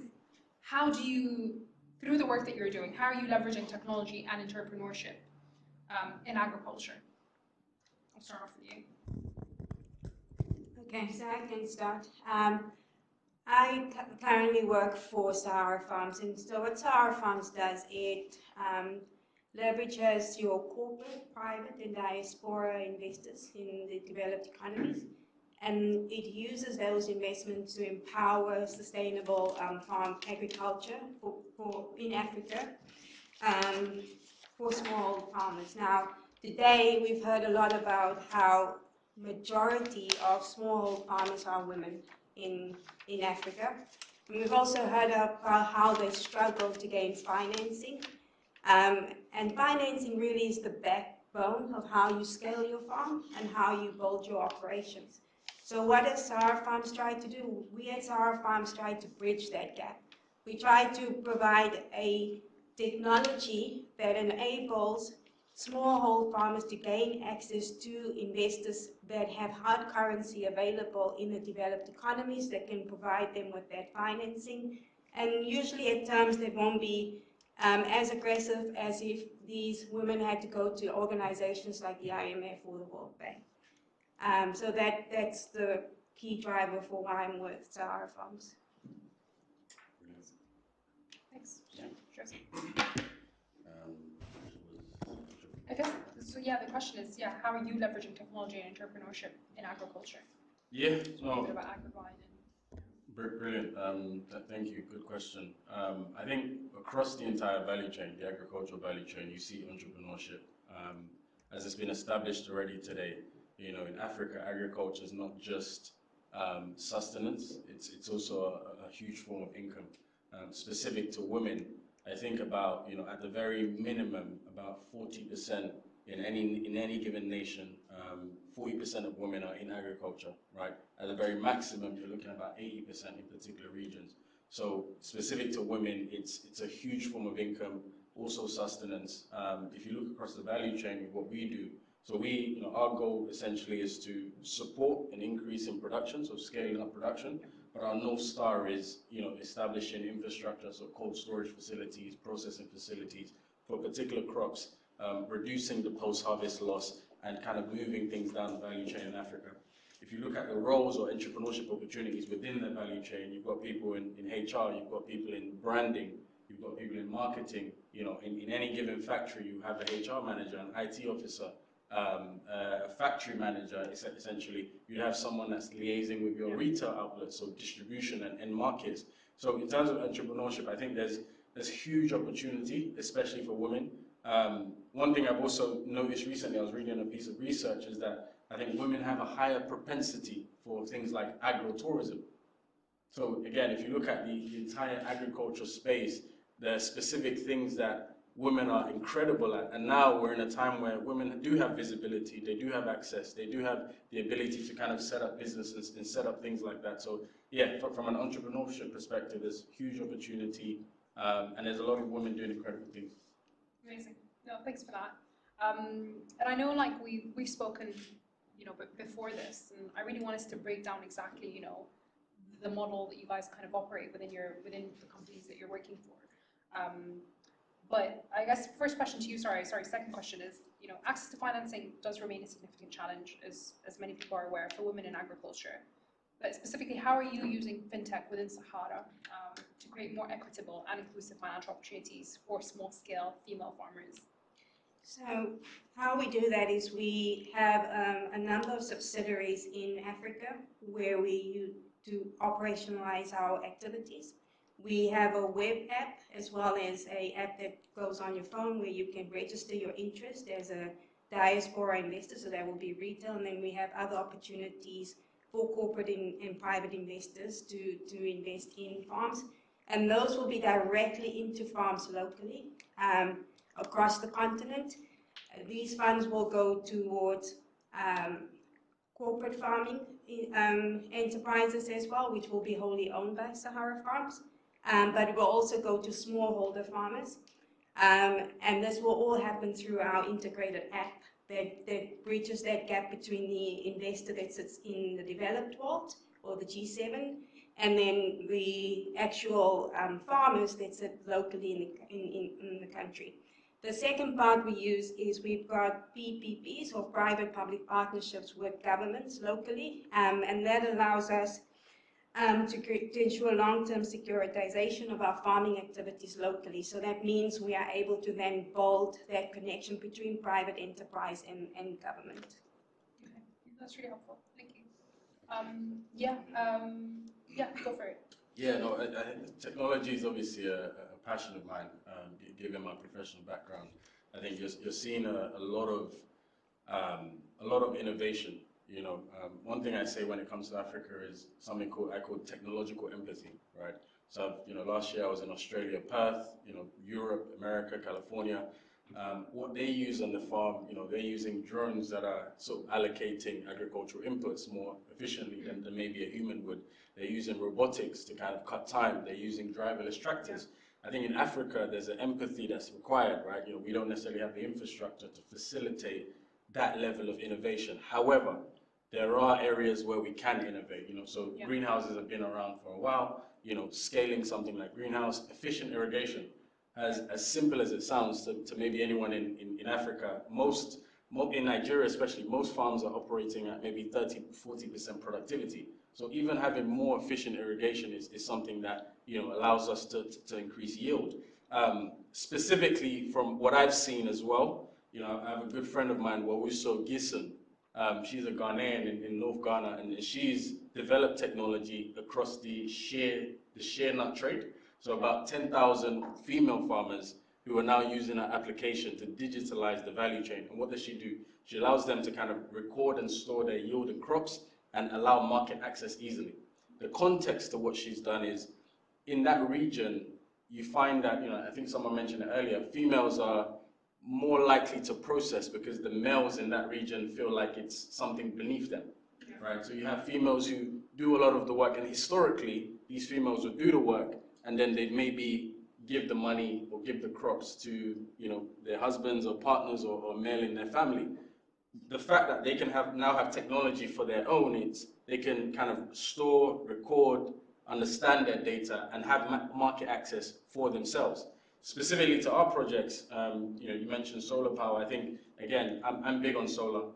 how do you, through the work that you're doing, how are you leveraging technology and entrepreneurship in agriculture? I'll start off with you. Okay, so I can start. I currently work for Sahara Farms, and so what Sahara Farms does, it leverages your corporate, private, and diaspora investors in the developed economies, and it uses those investments to empower sustainable farm agriculture in Africa for small farmers. Now, today we've heard a lot about how majority of small farmers are women in Africa. And we've also heard about how they struggle to gain financing. And financing really is the backbone of how you scale your farm and how you build your operations. So what does Sahara Farms try to do? We at Sahara Farms try to bridge that gap. We try to provide a technology that enables smallholder farmers to gain access to investors that have hard currency available in the developed economies that can provide them with that financing, and usually at terms that won't be as aggressive as if these women had to go to organizations like the IMF or the World Bank. So that's the key driver for why I'm with Sahara Farms. Thanks. Yeah, sure. I guess, so yeah, the question is, yeah, how are you leveraging technology and entrepreneurship in agriculture? Yeah, A bit about agrivine and... Brilliant. Thank you. Good question. I think across the entire value chain, the agricultural value chain, you see entrepreneurship. As it's been established already today, you know, in Africa, agriculture is not just sustenance, it's also a huge form of income. Specific to women, I think about, you know, at the very minimum, about 40% in any given nation, 40% of women are in agriculture, right? At the very maximum, you're looking at about 80% in particular regions. So specific to women, it's a huge form of income, also sustenance. If you look across the value chain with what we do, so we, you know, our goal essentially is to support an increase in production, so scaling up production. But our North Star is, you know, establishing infrastructure, so cold storage facilities, processing facilities for particular crops, reducing the post-harvest loss, and kind of moving things down the value chain in Africa. If you look at the roles or entrepreneurship opportunities within the value chain, you've got people in HR, you've got people in branding, you've got people in marketing. You know, in any given factory, you have a HR manager, an IT officer, a factory manager. Essentially, you have someone that's liaising with your retail outlets, so distribution and markets. So in terms of entrepreneurship, I think there's huge opportunity, especially for women. One thing I've also noticed recently, I was reading a piece of research, is that I think women have a higher propensity for things like agro-tourism. So again, if you look at the entire agriculture space, there are specific things that women are incredible at, and now we're in a time where women do have visibility, they do have access, they do have the ability to kind of set up businesses and set up things like that. So yeah, from an entrepreneurship perspective, there's huge opportunity, and there's a lot of women doing incredible things. Amazing. No, thanks for that. And I know, like, we've spoken, you know, before this, and I really want us to break down exactly, you know, the model that you guys kind of operate within the companies that you're working for. But I guess first question to you, second question is, you know, access to financing does remain a significant challenge, as many people are aware, for women in agriculture. But specifically, how are you using fintech within Sahara to create more equitable and inclusive financial opportunities for small-scale female farmers? So how we do that is we have a number of subsidiaries in Africa where we do operationalize our activities. We have a web app as well as an app that goes on your phone where you can register your interest as a diaspora investor, so that will be retail, and then we have other opportunities for corporate and private investors to invest in farms, and those will be directly into farms locally across the continent. These funds will go towards corporate farming enterprises as well, which will be wholly owned by Sahara Farms. But it will also go to smallholder farmers, and this will all happen through our integrated app that bridges that gap between the investor that sits in the developed world, or the G7, and then the actual farmers that sit locally in the country. The second part we use is we've got PPPs, or private public partnerships, with governments locally, and that allows us to ensure long-term securitization of our farming activities locally. So that means we are able to then build that connection between private enterprise and government. Okay. That's really helpful. Thank you. Yeah, go for it. Yeah, no, I think technology is obviously a passion of mine, given my professional background. I think you're seeing a lot of innovation. You know, one thing I say when it comes to Africa is something I call technological empathy, right? So, you know, last year I was in Australia, Perth, you know, Europe, America, California. What they use on the farm, you know, they're using drones that are sort of allocating agricultural inputs more efficiently than maybe a human would. They're using robotics to kind of cut time. They're using driverless tractors. I think in Africa, there's an empathy that's required, right? You know, we don't necessarily have the infrastructure to facilitate that level of innovation. However, there are areas where we can innovate, you know, so greenhouses have been around for a while, you know, scaling something like greenhouse, efficient irrigation. As simple as it sounds to maybe anyone in Africa, in Nigeria especially, most farms are operating at maybe 30–40% productivity. So even having more efficient irrigation is something that, you know, allows us to increase yield. Specifically from what I've seen as well, you know, I have a good friend of mine, Wawuso Gison. She's a Ghanaian in North Ghana, and she's developed technology across the shea nut trade. So about 10,000 female farmers who are now using her application to digitalize the value chain. And what does she do? She allows them to kind of record and store their yield and crops and allow market access easily. The context to what she's done is, in that region, you find that, you know, I think someone mentioned it earlier, females are more likely to process because the males in that region feel like it's something beneath them, right? So you have females who do a lot of the work, and historically, these females would do the work, and then they'd maybe give the money or give the crops to, you know, their husbands or partners or male in their family. The fact that they can now have technology for their own, they can kind of store, record, understand their data, and have market access for themselves. Specifically to our projects, you know, you mentioned solar power. I think, again, I'm big on solar.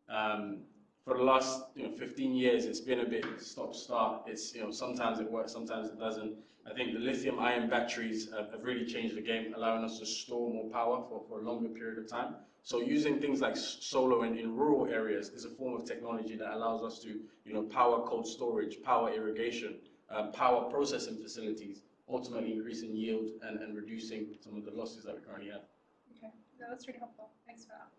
For the last 15 years, it's been a bit stop-start. It's, you know, sometimes it works, sometimes it doesn't. I think the lithium-ion batteries have really changed the game, allowing us to store more power for a longer period of time. So using things like solar in rural areas is a form of technology that allows us to, you know, power cold storage, power irrigation, power processing facilities, ultimately increasing yield and reducing some of the losses that we currently have. Okay, no, that's really helpful. Thanks for that.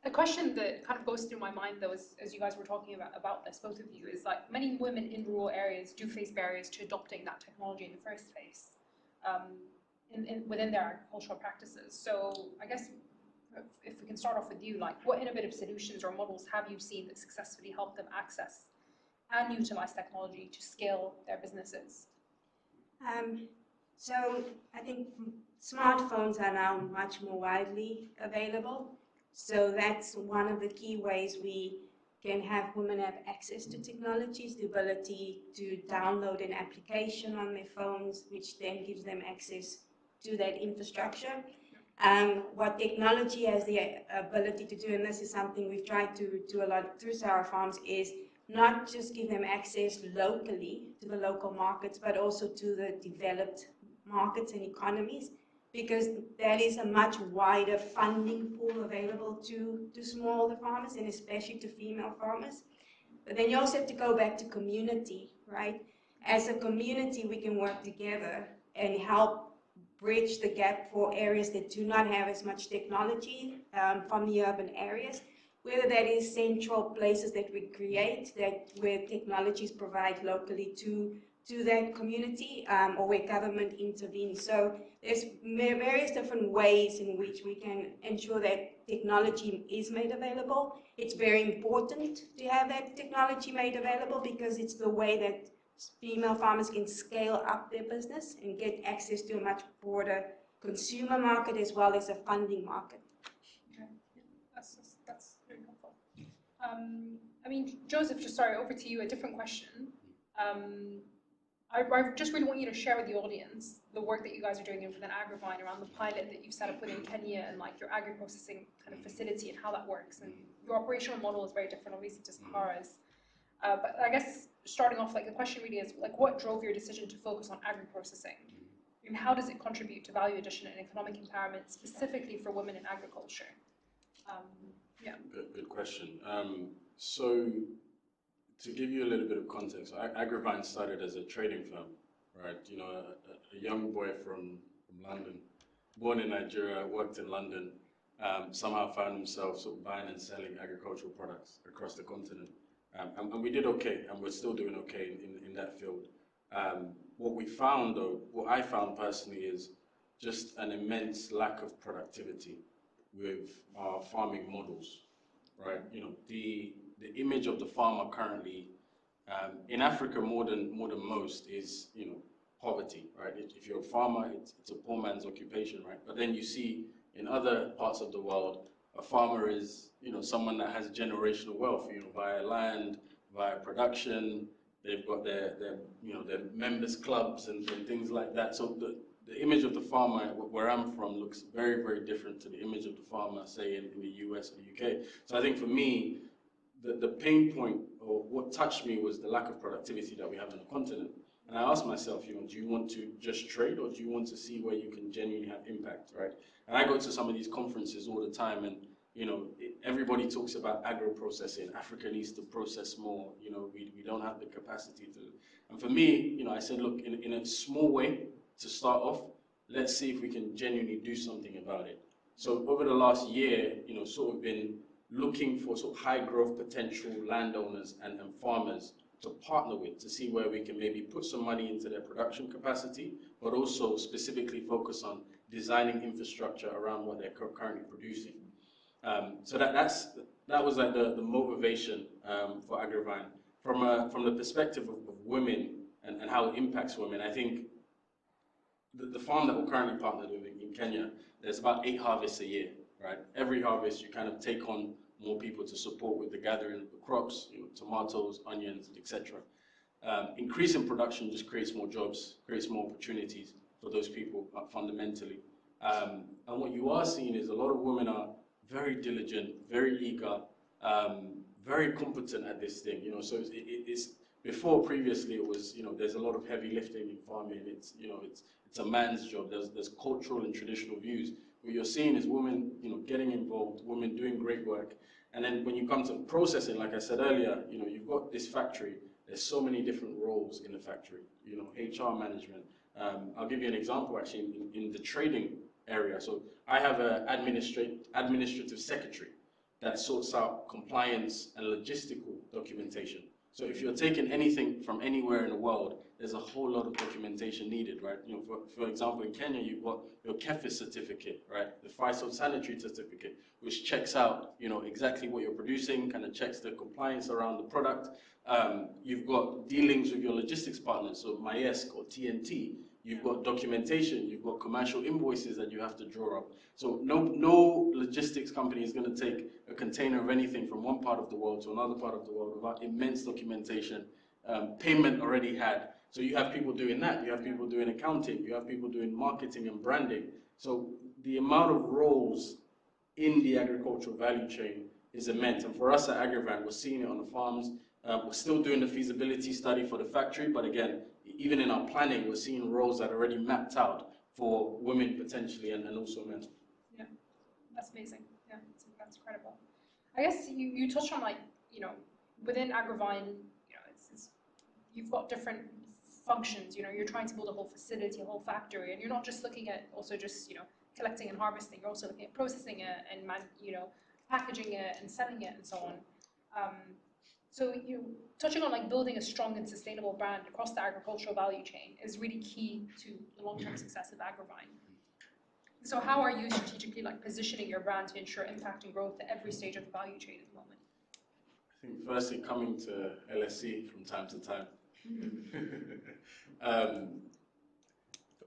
A question that kind of goes through my mind, though, as you guys were talking about this, both of you, is like many women in rural areas do face barriers to adopting that technology in the first place within their agricultural practices. So I guess if we can start off with you, like what innovative solutions or models have you seen that successfully help them access and utilize technology to scale their businesses? So I think smartphones are now much more widely available. So that's one of the key ways we can have women have access to technologies, the ability to download an application on their phones, which then gives them access to that infrastructure. What technology has the ability to do, and this is something we've tried to do a lot through Sarah Farms, is not just give them access locally to the local markets, but also to the developed markets and economies, because that is a much wider funding pool available to smaller farmers and especially to female farmers. But then you also have to go back to community, right? As a community, we can work together and help bridge the gap for areas that do not have as much technology from the urban areas, whether that is central places that we create where technologies provide locally to that community, or where government intervenes. So there's various different ways in which we can ensure that technology is made available. It's very important to have that technology made available because it's the way that female farmers can scale up their business and get access to a much broader consumer market as well as a funding market. Okay, that's very helpful. I mean, Joseph, just sorry, over to you, a different question. I just really want you to share with the audience the work that you guys are doing within Agrivine around the pilot that you've set up within Kenya and like your agri-processing kind of facility and how that works. And your operational model is very different, obviously, to Sahara's. But I guess starting off, like the question really is, like, what drove your decision to focus on agri-processing? And how does it contribute to value addition and economic empowerment, specifically for women in agriculture? Yeah. Good question. So to give you a little bit of context, Agrivine started as a trading firm, right? You know, a young boy from London, born in Nigeria, worked in London, somehow found himself sort of buying and selling agricultural products across the continent. And we did okay, and we're still doing okay in that field. What we found, though, what I found personally, is just an immense lack of productivity with our farming models, right? You know, the image of the farmer currently in Africa, more than most, is, you know, poverty, right? If you're a farmer, it's a poor man's occupation, right? But then you see in other parts of the world, a farmer is, you know, someone that has generational wealth, you know, via land, via production. They've got their you know, their members clubs and things like that. So the image of the farmer where I'm from looks very, very different to the image of the farmer, say, in the US or UK. So I think for me, the pain point, or what touched me, was the lack of productivity that we have on the continent. And I asked myself, you know, do you want to just trade, or do you want to see where you can genuinely have impact, right? And I go to some of these conferences all the time, and, you know, everybody talks about agro-processing. Africa needs to process more. You know, we don't have the capacity to. And for me, you know, I said, look, in a small way to start off, let's see if we can genuinely do something about it. So over the last year, you know, sort of been looking for sort of high growth potential landowners and farmers to partner with, to see where we can maybe put some money into their production capacity, but also specifically focus on designing infrastructure around what they're currently producing. So that was like the motivation for Agrivine. From the perspective of women and how it impacts women, I think the farm that we're currently partnered with in Kenya, there's about 8 harvests a year, right? Every harvest you kind of take on more people to support with the gathering of the crops, you know, tomatoes, onions, etc. Increasing production just creates more jobs, creates more opportunities for those people fundamentally. And what you are seeing is a lot of women are very diligent, very eager, very competent at this thing. You know, so it's before, previously, it was, you know, there's a lot of heavy lifting in farming. It's, you know, it's a man's job. There's cultural and traditional views. What you're seeing is women, you know, getting involved, women doing great work. And then when you come to processing, like I said earlier, you know, you've got this factory. There's so many different roles in the factory. You know, HR management. I'll give you an example, actually, in the trading area. So I have an administrative secretary that sorts out compliance and logistical documentation. So if you're taking anything from anywhere in the world, there's a whole lot of documentation needed, right? You know, for example, in Kenya, you've got your KEFIS certificate, right? The phytosanitary certificate, which checks out, you know, exactly what you're producing, kind of checks the compliance around the product. You've got dealings with your logistics partners, so Maersk or TNT. You've got documentation, you've got commercial invoices that you have to draw up. So no logistics company is going to take a container of anything from one part of the world to another part of the world without immense documentation, payment already had. So you have people doing that, you have people doing accounting, you have people doing marketing and branding. So the amount of roles in the agricultural value chain is immense. And for us at Agrivine, we're seeing it on the farms. We're still doing the feasibility study for the factory, but again, even in our planning, we're seeing roles that are already mapped out for women potentially and also men. Yeah, that's amazing. Yeah, that's incredible. I guess you touched on, like, you know, within Agrivine, you know, you've got different functions. You know, you're trying to build a whole facility, a whole factory, and you're not just looking at also just, you know, collecting and harvesting. You're also looking at processing it and you know, packaging it and selling it and so on. So you touching on, like, building a strong and sustainable brand across the agricultural value chain is really key to the long-term success of Agrivine. So how are you strategically, like, positioning your brand to ensure impact and growth at every stage of the value chain at the moment? I think firstly, coming to LSE from time to time.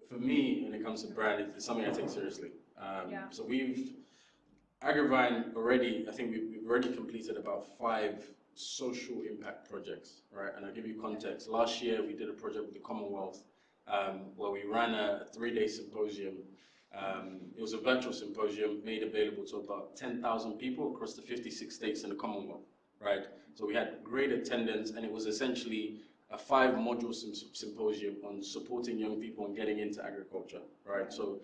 For me, when it comes to brand, it's something I take seriously. So Agrivine already, I think we've already completed about 5 social impact projects, right? And I'll give you context. Last year, we did a project with the Commonwealth where we ran a 3-day symposium. It was a virtual symposium made available to about 10,000 people across the 56 states in the Commonwealth, right? So we had great attendance, and it was essentially a 5-module symposium on supporting young people and getting into agriculture, right? So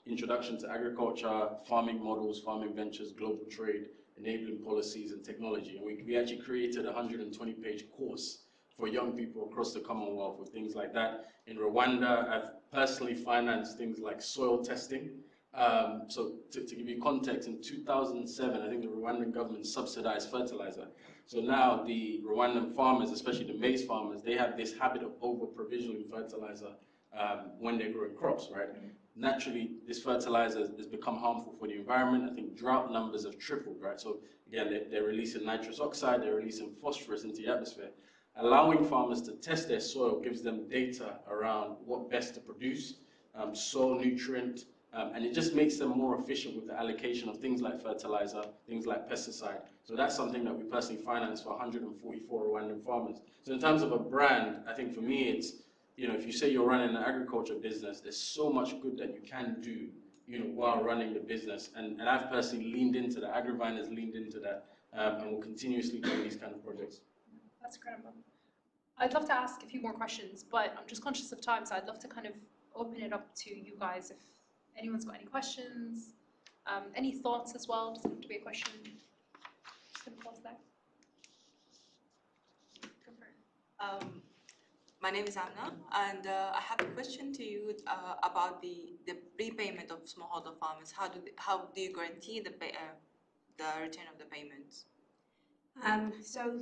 introduction to agriculture, farming models, farming ventures, global trade, enabling policies and technology. And we actually created a 120-page course for young people across the Commonwealth with things like that. In Rwanda, I've personally financed things like soil testing. So to give you context, in 2007, I think the Rwandan government subsidized fertilizer. So now the Rwandan farmers, especially the maize farmers, they have this habit of over-provisioning fertilizer when they're growing crops, right? Naturally, this fertilizer has become harmful for the environment. I think drought numbers have tripled, right? So again, they're releasing nitrous oxide, they're releasing phosphorus into the atmosphere. Allowing farmers to test their soil gives them data around what best to produce, soil nutrient, and it just makes them more efficient with the allocation of things like fertilizer, things like pesticide. So that's something that we personally finance for 144 Rwandan farmers. So in terms of a brand, I think for me it's, you know, if you say you're running an agriculture business, there's so much good that you can do, you know, while running the business. And I've personally leaned into that. Agrivine has leaned into that, and will continuously do these kind of projects. That's incredible. I'd love to ask a few more questions, but I'm just conscious of time, so I'd love to kind of open it up to you guys if anyone's got any questions, any thoughts as well. Doesn't have to be a question. Just gonna pause there. Go for it. My name is Anna, and I have a question to you about the prepayment of smallholder farmers. How do you guarantee the return of the payments? So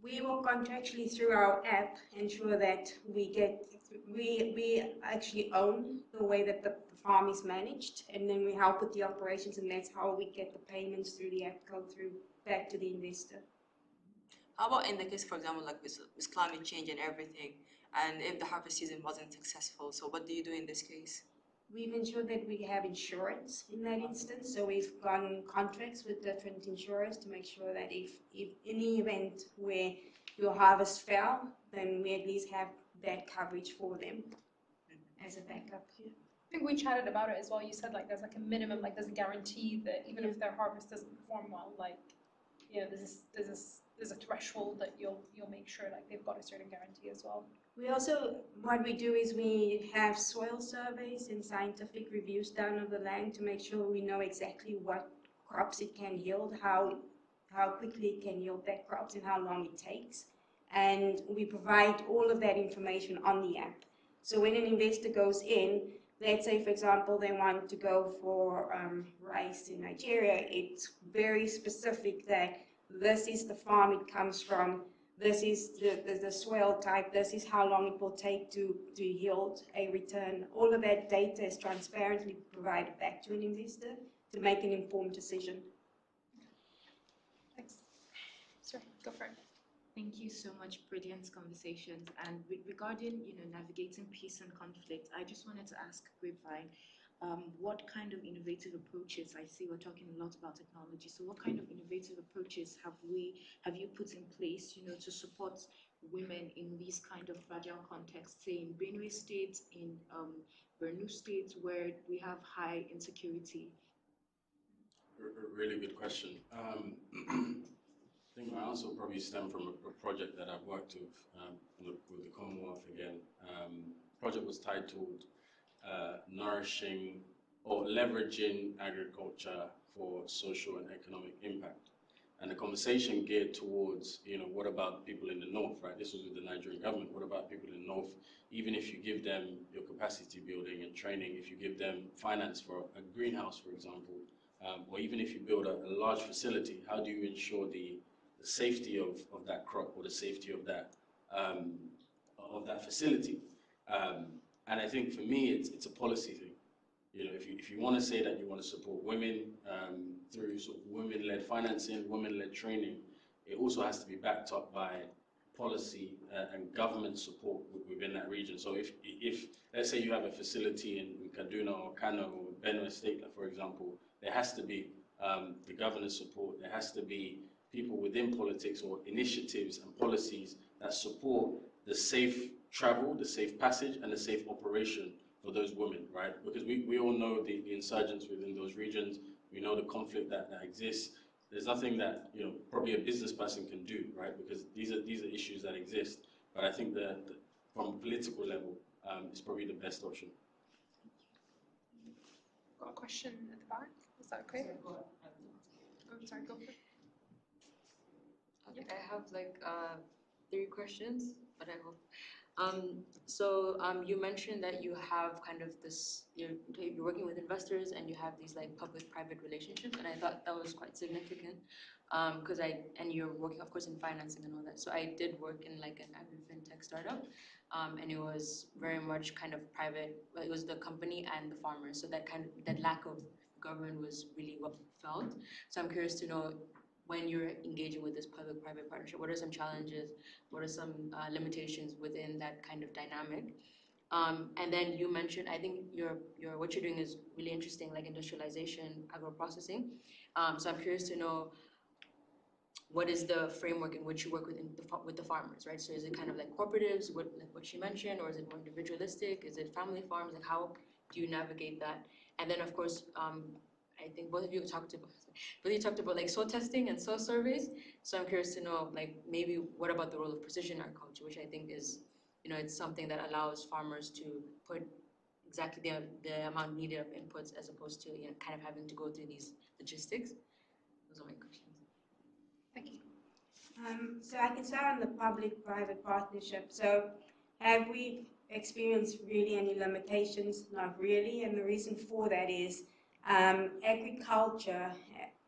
we will contractually through our app ensure that we actually own the way that the farm is managed, and then we help with the operations, and that's how we get the payments through the app go through back to the investor. How about in the case, for example, like with climate change and everything, and if the harvest season wasn't successful, so what do you do in this case? We've ensured that we have insurance in that instance, so we've gone contracts with different insurers to make sure that if in the event where your harvest fell, then we at least have that coverage for them as a backup. Yeah. I think we chatted about it as well. You said like there's like a minimum, like there's a guarantee that even if their harvest doesn't perform well, like, you know, there's a threshold that you'll make sure like they've got a certain guarantee as well. We also, what we do is we have soil surveys and scientific reviews done of the land to make sure we know exactly what crops it can yield, how quickly it can yield that crops and how long it takes. And we provide all of that information on the app. So when an investor goes in, let's say, for example, they want to go for rice in Nigeria, it's very specific that this is the farm it comes from, this is the soil type, this is how long it will take to yield a return. All of that data is transparently provided back to an investor to make an informed decision. Thanks. Sorry, go for it. Thank you so much. Brilliant conversations. And regarding, navigating peace and conflict, I just wanted to ask Grapevine, what kind of innovative approaches, I see we're talking a lot about technology, so what kind of innovative approaches have you put in place, to support women in these kind of fragile contexts, say in Benue State, in Borno State, where we have high insecurity? Really good question. I think my answer will probably stem from a project that I've worked with the Commonwealth again. The project was titled Nourishing or Leveraging Agriculture for Social and Economic Impact. And the conversation geared towards, what about people in the north, right? This was with the Nigerian government. What about people in the north? Even if you give them your capacity building and training, if you give them finance for a greenhouse, for example, or even if you build a large facility, how do you ensure the safety of that crop or the safety of that facility? And I think for me, it's a policy thing. If you want to say that you want to support women through sort of women-led financing, women-led training, it also has to be backed up by policy and government support within that region. So if let's say you have a facility in Kaduna or Kano or Benue State, for example, there has to be the governor's support. There has to be people within politics or initiatives and policies that support the safe travel, the safe passage, and the safe operation for those women, right? Because we all know the insurgents within those regions. We know the conflict that exists. There's nothing that, you know, probably a business person can do, right? Because these are issues that exist. But I think that from a political level, it's probably the best option. Got a question at the back. Is that okay? Oh, sorry, go for it. Okay, I have like 3 questions, but I hope. You mentioned that you have kind of this, you're working with investors and you have these like public-private relationships, and I thought that was quite significant because and you're working, of course, in financing and all that. So I did work in like an agri-fintech startup, and it was very much kind of private. Well, it was the company and the farmers, so that lack of government was really what felt. So I'm curious to know, when you're engaging with this public-private partnership, what are some challenges? What are some limitations within that kind of dynamic? And then you mentioned, I think what you're doing is really interesting, like industrialization, agro-processing. So I'm curious to know, what is the framework in which you work with the farmers, right? So is it kind of like cooperatives, like what she mentioned, or is it more individualistic? Is it family farms? Like, how do you navigate that? And then, of course, I think both of you talked about like soil testing and soil surveys. So I'm curious to know, like, maybe what about the role of precision agriculture, which I think is, you know, it's something that allows farmers to put exactly the amount needed of inputs, as opposed to, you know, kind of having to go through these logistics. Those are my questions. Thank you. So I can start on the public-private partnership. So have we experienced really any limitations? Not really, and the reason for that is agriculture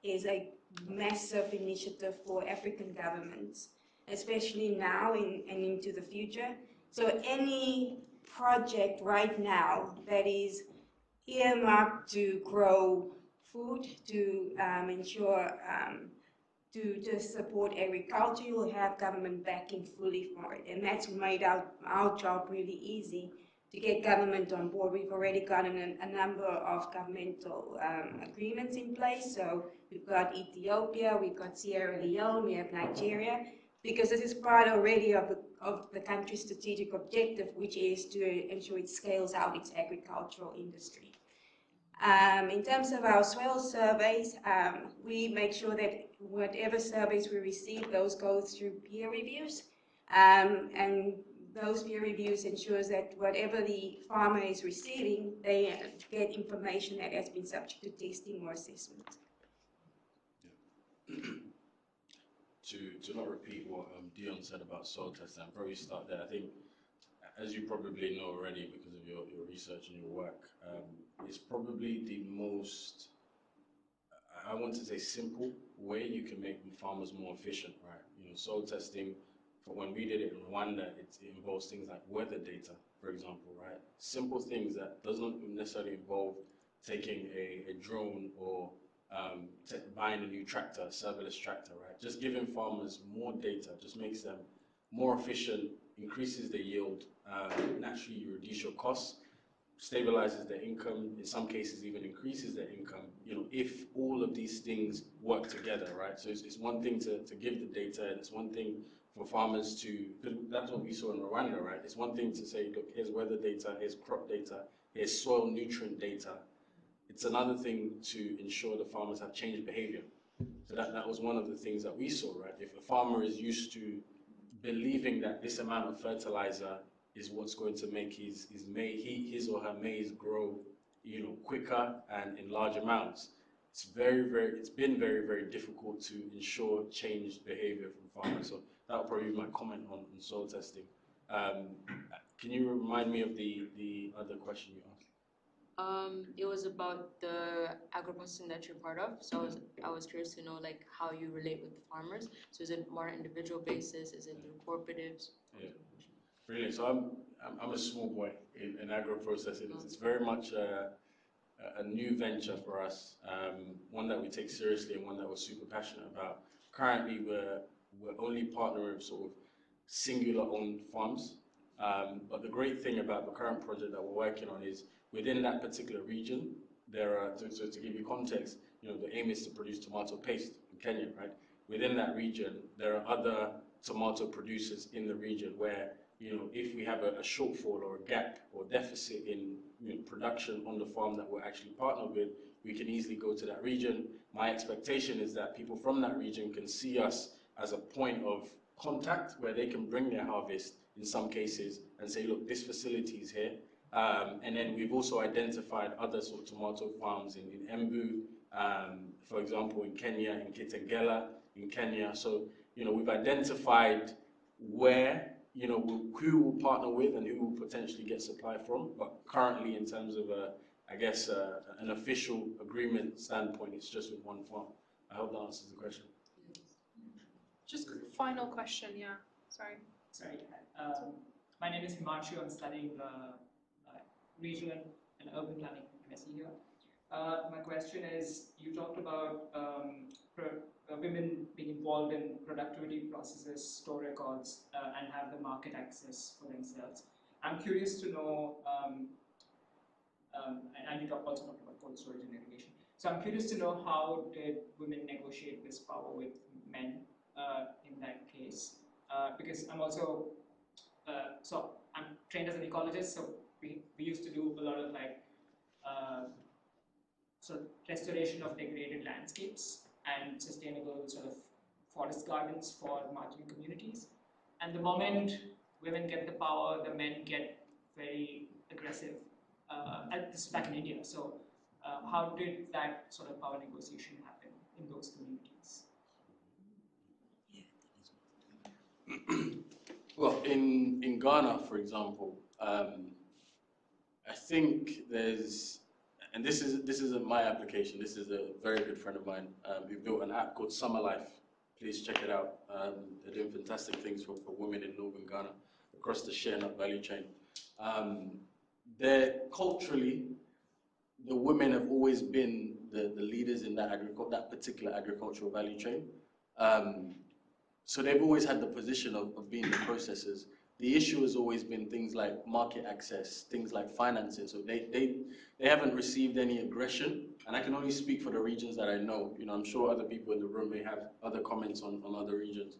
is a massive initiative for African governments, especially now and into the future. So any project right now that is earmarked to grow food, to ensure to just support agriculture, you'll have government backing fully for it. And that's made our job really easy to get government on board. We've already gotten a number of governmental agreements in place. So we've got Ethiopia, we've got Sierra Leone, we have Nigeria, because this is part already of the country's strategic objective, which is to ensure it scales out its agricultural industry. In terms of our soil surveys, we make sure that whatever surveys we receive, those go through peer reviews, and those peer reviews ensures that whatever the farmer is receiving, they get information that has been subject to testing or assessment. Yeah. To not repeat what Dion said about soil testing, I'll probably start there. I think, as you probably know already because of your research and your work, it's probably the most, I want to say, simple way you can make farmers more efficient, right? You know, soil testing, for when we did it in Rwanda, it involves things like weather data, for example, right? Simple things that doesn't necessarily involve taking a drone or buying a new tractor, a serverless tractor, right? Just giving farmers more data just makes them more efficient, increases the yield, naturally you reduce your costs, stabilizes their income, in some cases even increases their income, you know, if all of these things work together, right? So it's one thing to give the data, and it's one thing for farmers to, that's what we saw in Rwanda, right? It's one thing to say, look, here's weather data, here's crop data, here's soil nutrient data. It's another thing to ensure the farmers have changed behavior. So that was one of the things that we saw, right? If a farmer is used to believing that this amount of fertilizer is what's going to make his or her maize grow, you know, quicker and in large amounts, it's been very, very difficult to ensure changed behavior from farmers. So that would probably be my comment on soil testing. Can you remind me of the other question you asked? It was about the agro-processing that you're part of. So I was curious to know, like, how you relate with the farmers. So is it more individual basis? Is it through cooperatives? Yeah. Brilliant. So I'm a small boy in agro-processing. It's very much a new venture for us, one that we take seriously and one that we're super passionate about. Currently, we're only partnering with sort of singular-owned farms. But the great thing about the current project that we're working on is within that particular region, there are, so to give you context, you know, the aim is to produce tomato paste in Kenya, right? Within that region, there are other tomato producers in the region where, you know, if we have a shortfall or a gap or deficit in, you know, production on the farm that we're actually partnered with, we can easily go to that region. My expectation is that people from that region can see us as a point of contact where they can bring their harvest in some cases and say, look, this facility is here. And then we've also identified other sort of tomato farms in Embu, for example, in Kenya, in Kitengela, in Kenya. So, we've identified where, who we'll partner with and who will potentially get supply from. But currently, in terms of, an official agreement standpoint, it's just with one farm. I hope that answers the question. Just final question, yeah. Sorry. Sorry. My name is Himanshu. I'm studying regional and urban planning at LSE here. My question is, you talked about women being involved in productivity processes, store records, and have the market access for themselves. I'm curious to know, and you also talked about cold storage and irrigation. So I'm curious to know, how did women negotiate this power with men in that case? Because I'm also, so I'm trained as an ecologist, so we used to do a lot of sort of restoration of degraded landscapes and sustainable sort of forest gardens for marginal communities. And the moment women get the power, the men get very aggressive. This is back in India. So how did that sort of power negotiation happen in those communities? Well, in Ghana, for example, I think there's, and this isn't my application, this is a very good friend of mine who built an app called Summer Life. Please check it out. They're doing fantastic things for women in northern Ghana across the share nut value chain. They're culturally, the women have always been the leaders in that particular agricultural value chain. So they've always had the position of being the processors. The issue has always been things like market access, things like financing. So they haven't received any aggression, and I can only speak for the regions that I know. I'm sure other people in the room may have other comments on other regions.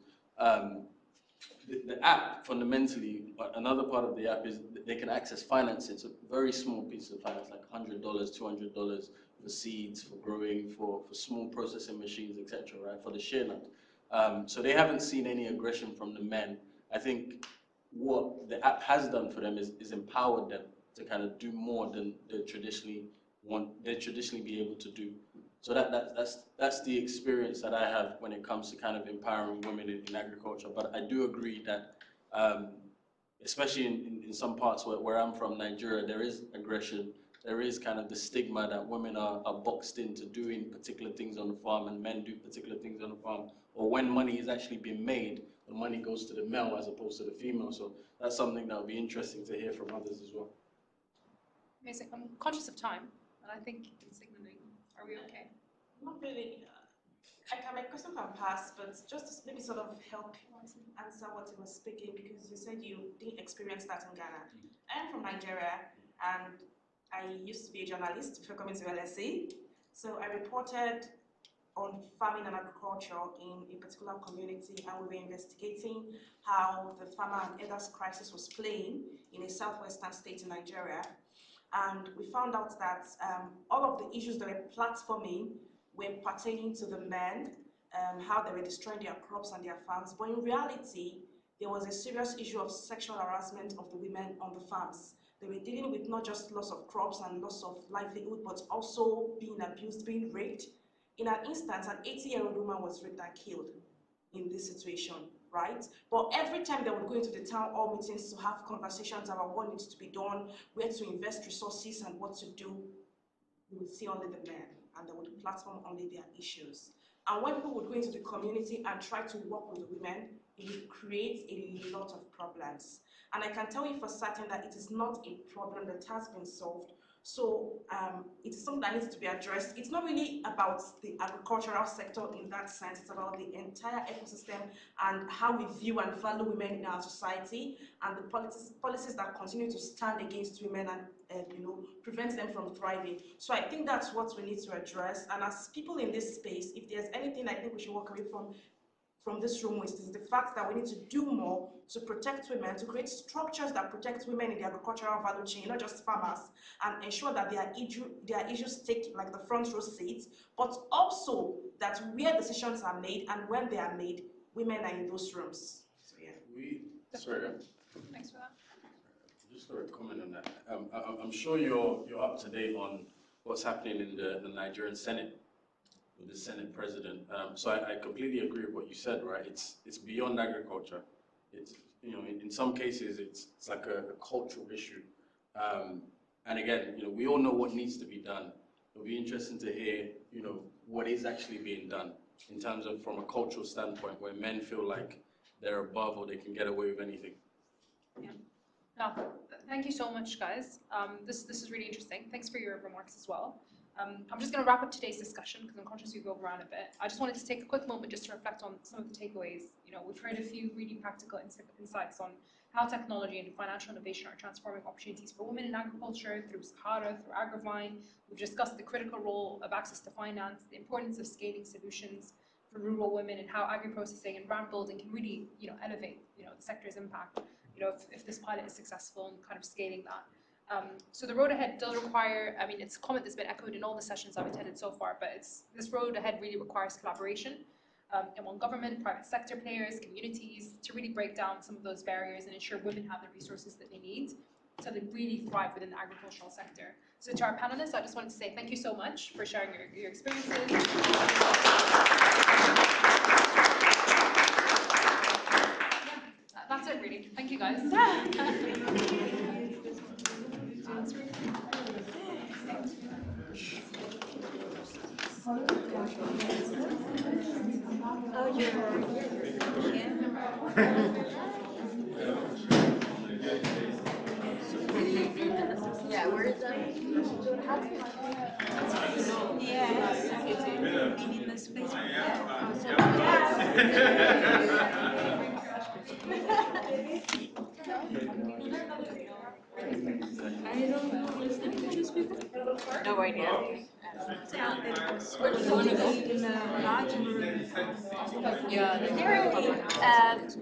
The app, fundamentally, another part of the app is they can access financing. It's a very small piece of finance, like $100, $200 for seeds, for growing, for small processing machines, etc., right, for the share nut. So they haven't seen any aggression from the men. I think what the app has done for them is empowered them to kind of do more than they traditionally be able to do. So that's the experience that I have when it comes to kind of empowering women in agriculture. But I do agree that, especially in some parts where I'm from, Nigeria, there is aggression. There is kind of the stigma that women are boxed into doing particular things on the farm and men do particular things on the farm. Or when money is actually being made, the money goes to the male as opposed to the female. So that's something that would be interesting to hear from others as well. Amazing. I'm conscious of time, and I think it's signaling. Are we okay? Not really. My question can pass, but just to maybe sort of help answer what you were speaking, because you said you didn't experience that in Ghana. I'm from Nigeria, and I used to be a journalist before coming to LSE. So I reported on farming and agriculture in a particular community, and we were investigating how the farmer and herders crisis was playing in a southwestern state in Nigeria. And we found out that all of the issues that were platforming were pertaining to the men, how they were destroying their crops and their farms. But in reality, there was a serious issue of sexual harassment of the women on the farms. They were dealing with not just loss of crops and loss of livelihood, but also being abused, being raped. In an instance, an 80-year-old woman was raped and killed in this situation, right? But every time they would go into the town hall meetings to have conversations about what needs to be done, where to invest resources and what to do, we would see only the men, and they would platform only their issues. And when people would go into the community and try to work with the women, it would create a lot of problems. And I can tell you for certain that it is not a problem that has been solved. So it is something that needs to be addressed. It's not really about the agricultural sector in that sense. It's about the entire ecosystem and how we view and value women in our society, and the policies that continue to stand against women and prevent them from thriving. So I think that's what we need to address. And as people in this space, if there's anything I think we should walk away from from this room is the fact that we need to do more to protect women, to create structures that protect women in the agricultural value chain, not just farmers, and ensure that their issues take like the front row seats, but also that where decisions are made and when they are made, women are in those rooms. So yeah. Sorry. Thanks for that. Just a comment on that. I'm sure you're up to date on what's happening in the Nigerian Senate with the Senate president. So I completely agree with what you said, right? It's beyond agriculture. It's, you know, in some cases it's like a cultural issue. And again, you know, we all know what needs to be done. It'll be interesting to hear, you know, what is actually being done in terms of from a cultural standpoint where men feel like they're above or they can get away with anything. Yeah. No, thank you so much, guys. This is really interesting. Thanks for your remarks as well. I'm just going to wrap up today's discussion because I'm conscious we've overrun a bit. I just wanted to take a quick moment just to reflect on some of the takeaways. You know, we've heard a few really practical insights on how technology and financial innovation are transforming opportunities for women in agriculture through Sahara, through AgriVine. We've discussed the critical role of access to finance, the importance of scaling solutions for rural women, and how agri-processing and brand building can really, you know, elevate, you know, the sector's impact. You know, if this pilot is successful and kind of scaling that. So the road ahead does require, I mean, it's a comment that's been echoed in all the sessions I've attended so far, but this road ahead really requires collaboration among government, private sector players, communities, to really break down some of those barriers and ensure women have the resources that they need so they really thrive within the agricultural sector. So to our panelists, I just wanted to say thank you so much for sharing your experiences. That's it, really. Thank you, guys. Yeah, where is that? Yeah, in the space. I don't know. Is there two people? No idea. We're just going to be in a large room. Yeah, there's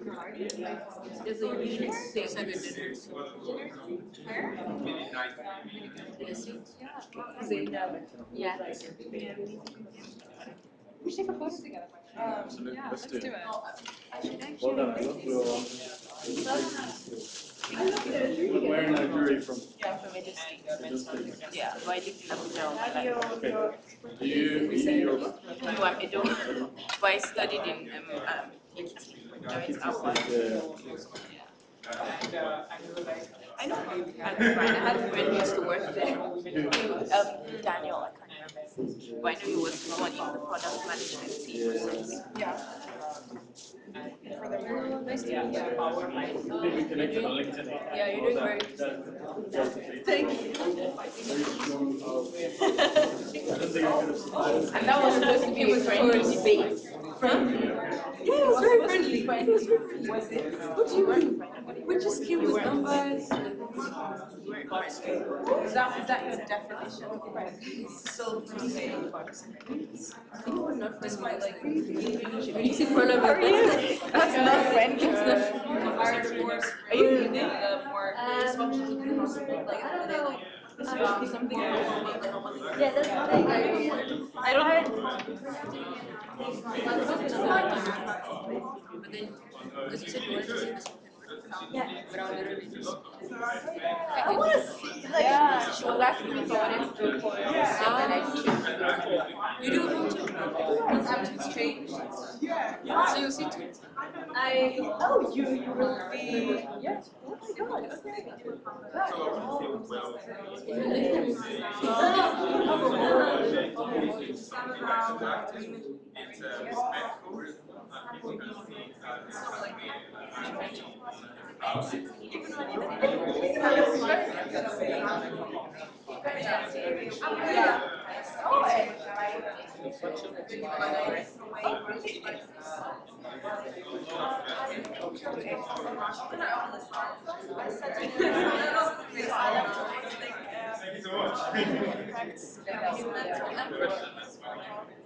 there's a unit thing. Where? Yeah. We should take a photo together. Absolutely. Yeah, let's do it. Well done. I love your. Where in Nigeria from? Yeah, from Middle East. Yeah, so I lived in Abuja. Okay. Do you Yoruba? No, I don't. But I studied in I know. I had a friend who used to work there. Daniel, I can't remember. But I know he was one in the product management team. Yeah. Furthermore, nice to meet you. We connected on LinkedIn. Yeah, you're doing very good. Thank you. And that was supposed to be a friendly debate. Friendly? Yeah, it was very friendly. It was very friendly. Was it? What do you mean? We just came with numbers. Is that your definition of friendly? So to say despite like It's in front of you. That's not friendly. are you reading the more dysfunctional possible? Like, are they like something Yeah, that's the thing. I don't. but then because you said you wanted to see this Yeah. but I literally just I want to see. Yeah, she was asking me if I wanted to do a poem, and then I chose to do a poem. you do a poem too? It's changed. So you'll see too. You will be. Yeah. Oh my god. Okay. Thank you so much.